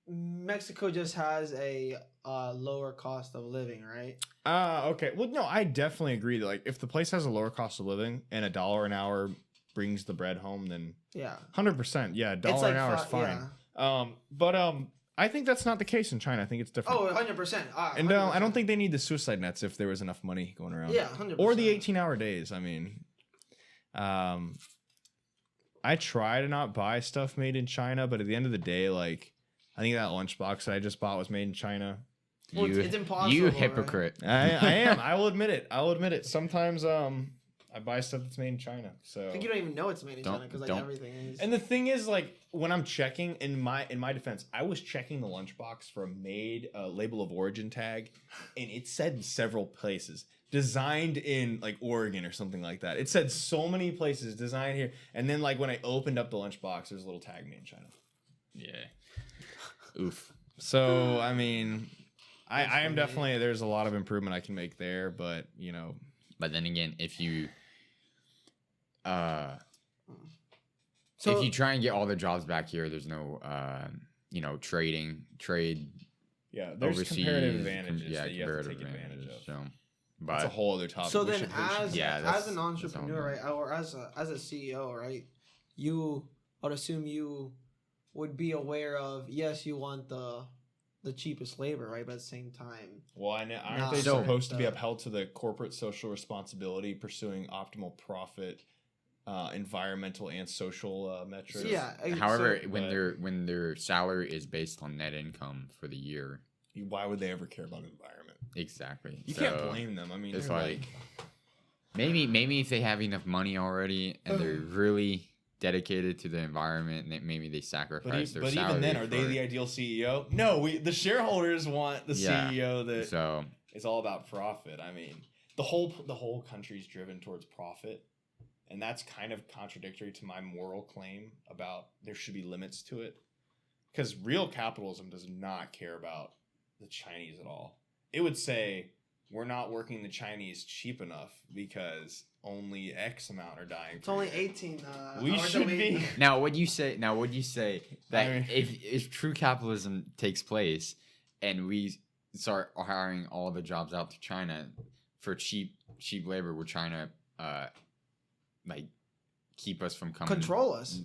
Speaker 3: Mexico just has a lower cost of living, right?
Speaker 1: Okay. Well, no, I definitely agree that like if the place has a lower cost of living and $1 an hour brings the bread home, then
Speaker 3: Yeah.
Speaker 1: 100%, yeah, $1 an hour is fine.
Speaker 3: Yeah.
Speaker 1: I think that's not the case in China. I think it's different.
Speaker 3: Oh, 100%.
Speaker 1: And I don't think they need the suicide nets if there was enough money going around.
Speaker 3: Yeah, 100%.
Speaker 1: Or the 18-hour days. I mean, I try to not buy stuff made in China, but at the end of the day, like, I think that lunchbox that I just bought was made in China.
Speaker 3: Well, it's impossible,
Speaker 2: You
Speaker 3: right?
Speaker 2: hypocrite.
Speaker 1: I am. I will admit it. Sometimes I buy stuff that's made in China. So
Speaker 3: I think you don't even know it's made in China because like
Speaker 2: don't.
Speaker 3: everything is.
Speaker 1: And the thing is, like, when I'm checking in my defense, I was checking the lunchbox for a made label of origin tag, and it said in several places designed in like Oregon or something like that. It said so many places designed here, and then like when I opened up the lunchbox, there's a little tag made in China.
Speaker 2: Yeah. Oof.
Speaker 1: So I mean, I am definitely there's a lot of improvement I can make there, but you know.
Speaker 2: But then again, if you
Speaker 3: So-
Speaker 2: if you try and get all the jobs back here, there's no trade
Speaker 1: Yeah, there's
Speaker 2: overseas,
Speaker 1: comparative advantages
Speaker 2: yeah,
Speaker 1: that you have to
Speaker 2: comparative
Speaker 1: take advantage
Speaker 2: advantages.
Speaker 1: of.
Speaker 2: So,
Speaker 1: That's a
Speaker 2: but
Speaker 1: whole other topic.
Speaker 3: So
Speaker 1: We
Speaker 3: then,
Speaker 1: should-
Speaker 2: Yeah,
Speaker 3: as
Speaker 2: that's
Speaker 3: an
Speaker 2: a whole
Speaker 3: entrepreneur,
Speaker 2: nother-
Speaker 3: right, or as a CEO, right, I would assume you would be aware of, yes, you want the cheapest labor, right, but at the same time,
Speaker 1: Well, aren't
Speaker 3: Nah,
Speaker 1: they
Speaker 2: So-
Speaker 1: supposed to be upheld to the corporate social responsibility, pursuing optimal profit, environmental and social metrics?
Speaker 3: yeah.
Speaker 2: However,
Speaker 3: so,
Speaker 2: when their salary is based on net income for the year,
Speaker 1: Why would they ever care about the environment?
Speaker 2: exactly.
Speaker 1: You
Speaker 2: So,
Speaker 1: can't blame them. I mean,
Speaker 2: it's
Speaker 1: they're
Speaker 2: like maybe if they have enough money already and they're really dedicated to the environment, maybe they sacrifice their
Speaker 1: but
Speaker 2: salary.
Speaker 1: even then, are they
Speaker 2: for-
Speaker 1: the ideal CEO? No, the shareholders want the
Speaker 2: Yeah.
Speaker 1: CEO that
Speaker 2: So
Speaker 1: is all about profit. I mean, the whole country's driven towards profit, and that's kind of contradictory to my moral claim about there should be limits to it. Because real capitalism does not care about the Chinese at all. It would say we're not working the Chinese cheap enough because only X amount are dying.
Speaker 3: it's only 18.
Speaker 1: We
Speaker 3: hours a
Speaker 1: should
Speaker 3: week.
Speaker 1: be.
Speaker 2: now, would you say that
Speaker 1: I mean-
Speaker 2: if true capitalism takes place and we start hiring all the jobs out to China for cheap labor, we're trying to like keep us from coming
Speaker 3: Control us.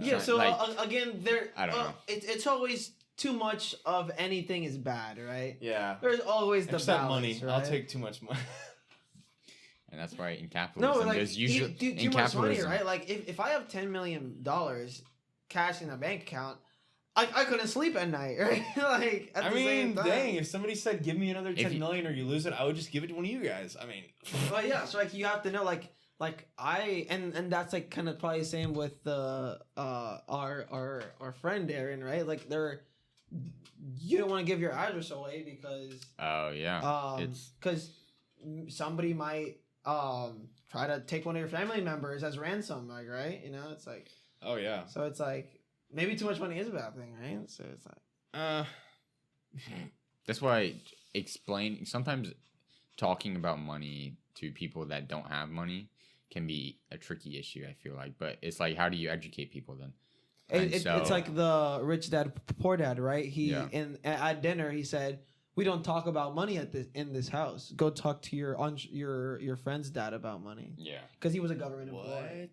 Speaker 3: Yeah. So again,
Speaker 2: I don't know.
Speaker 3: It's always too much of anything is bad, right?
Speaker 1: Yeah.
Speaker 3: There's always the
Speaker 1: Except
Speaker 3: balance,
Speaker 1: money.
Speaker 3: right?
Speaker 1: I'll take too much money.
Speaker 2: And that's why in
Speaker 3: No,
Speaker 2: capitalism,
Speaker 3: like
Speaker 2: there's usually
Speaker 3: too
Speaker 2: in
Speaker 3: much money,
Speaker 2: capitalism,
Speaker 3: right? Like if I have $10 million cash in a bank account, I couldn't sleep at night, right? Like at
Speaker 1: I
Speaker 3: the
Speaker 1: mean,
Speaker 3: same time.
Speaker 1: dang, if somebody said give me another
Speaker 2: If
Speaker 1: 10
Speaker 2: you-
Speaker 1: million or you lose it, I would just give it to one of you guys. I mean,
Speaker 3: But yeah, so like you have to know, like I and that's like kind of probably the same with the our friend Aaron, right? Like you don't want to give your address away because
Speaker 2: oh yeah, it's
Speaker 3: because somebody might try to take one of your family members as ransom, like, right? You know, it's like,
Speaker 1: oh yeah.
Speaker 3: so it's like maybe too much money is a bad thing, right? So it's like
Speaker 2: that's why sometimes talking about money to people that don't have money can be a tricky issue, I feel like. But it's like, how do you educate people then?
Speaker 3: it's like the rich dad poor dad, right?
Speaker 2: Yeah.
Speaker 3: At dinner he said, we don't talk about money in this house. Go talk to your friend's dad about money.
Speaker 2: Yeah.
Speaker 3: Because he was a government employee.
Speaker 1: What?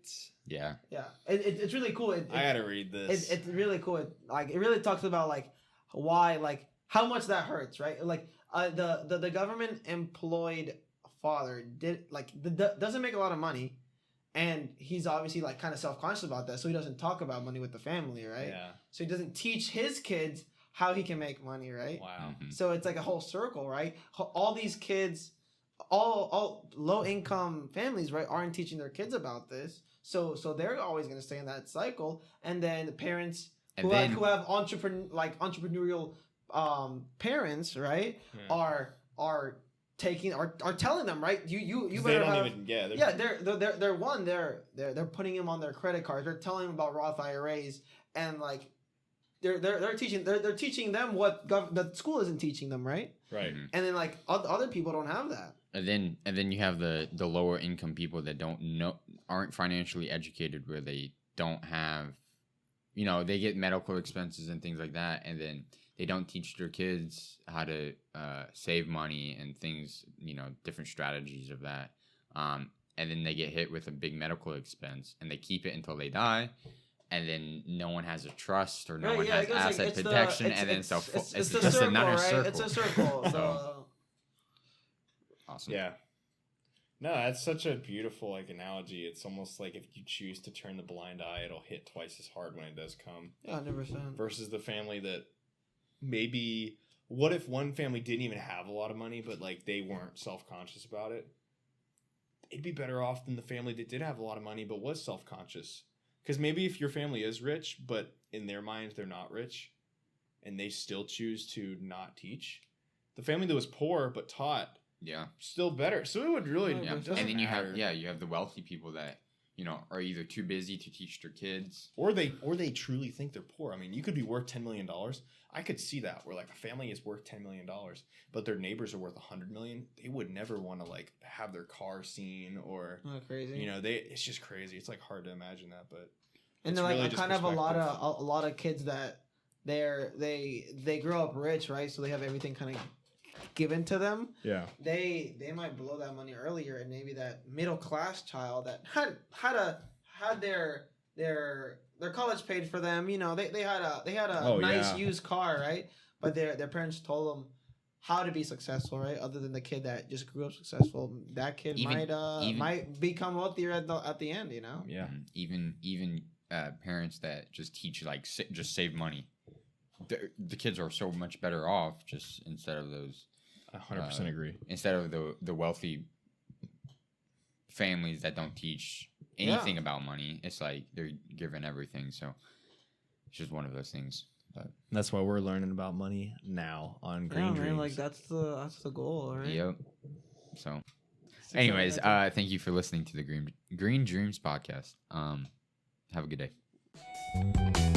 Speaker 2: Yeah.
Speaker 3: Yeah, it's really cool.
Speaker 1: I gotta read this.
Speaker 3: It's really cool. It really talks about like why, like how much that hurts, right? Like the government employed father doesn't make a lot of money, and he's obviously like kind of self-conscious about that, so he doesn't talk about money with the family, right?
Speaker 1: Yeah.
Speaker 3: So he doesn't teach his kids how he can make money, right?
Speaker 1: Wow.
Speaker 2: Mhm.
Speaker 3: So it's like a whole circle, right? All these kids, all low income families, right, aren't teaching their kids about this. So they're always going to stay in that cycle, and then the parents who have entrepreneurial parents, right,
Speaker 1: Yeah.
Speaker 3: are telling them, right, you
Speaker 1: 'Cause
Speaker 3: better
Speaker 1: they don't
Speaker 3: have,
Speaker 1: even. Yeah.
Speaker 3: they're putting him on their credit cards. They're telling them about Roth IRAs, and like they're teaching them what the school isn't teaching them, right?
Speaker 1: Right.
Speaker 2: Mhm.
Speaker 3: And then like other people don't have that.
Speaker 2: And then you have the lower income people that aren't financially educated, where they don't have, they get medical expenses and things like that, and then they don't teach their kids how to save money and things, different strategies of that. And then they get hit with a big medical expense, and they keep it until they die. And then no one has a trust, or no one has asset protection, and then it's
Speaker 3: it's
Speaker 2: just
Speaker 3: a circle,
Speaker 2: another
Speaker 3: right?
Speaker 2: circle.
Speaker 3: It's a circle.
Speaker 2: So awesome.
Speaker 1: Yeah. No, that's such a beautiful analogy. It's almost like if you choose to turn the blind eye, it'll hit twice as hard when it does come.
Speaker 3: Yeah, 100%.
Speaker 1: Versus the family that maybe, what if one family didn't even have a lot of money, but like they weren't self-conscious about it? It'd be better off than the family that did have a lot of money but was self-conscious. Because maybe if your family is rich, but in their minds they're not rich, and they still choose to not teach, the family that was poor but taught,
Speaker 2: Yeah.
Speaker 1: still better. So it would really,
Speaker 3: Yeah.
Speaker 2: And then you have the wealthy people that are either too busy to teach their kids,
Speaker 1: or they truly think they're poor. I mean, you could be worth $10 million. I could see that, where like a family is worth $10 million, but their neighbors are worth $100 million. They would never want to like have their car seen, or
Speaker 3: Crazy.
Speaker 1: it's just crazy. It's like hard to imagine that, but
Speaker 3: And
Speaker 1: it's
Speaker 3: then like
Speaker 1: really just
Speaker 3: kind of a
Speaker 1: perspective.
Speaker 3: lot of kids that they grow up rich, right? So they have everything kind of given to them.
Speaker 1: Yeah.
Speaker 3: They might blow that money earlier, and maybe that middle class child that had their college paid for them. You know, they had a
Speaker 1: Oh,
Speaker 3: nice
Speaker 1: yeah.
Speaker 3: used car, right? But their parents told them how to be successful, right? Other than the kid that just grew up successful, that kid might become wealthier at the end. You know.
Speaker 1: Yeah.
Speaker 2: Even parents that just teach like just save money. The kids are so much better off just instead of those.
Speaker 1: 100% agree.
Speaker 2: Instead of the wealthy families that don't teach anything about money, it's like they're given everything. So it's just one of those things. But
Speaker 1: that's why we're learning about money now on Green Dreams.
Speaker 3: Man, like that's the goal, right?
Speaker 2: Yep. So, anyways, thank you for listening to the Green Dreams podcast. Have a good day.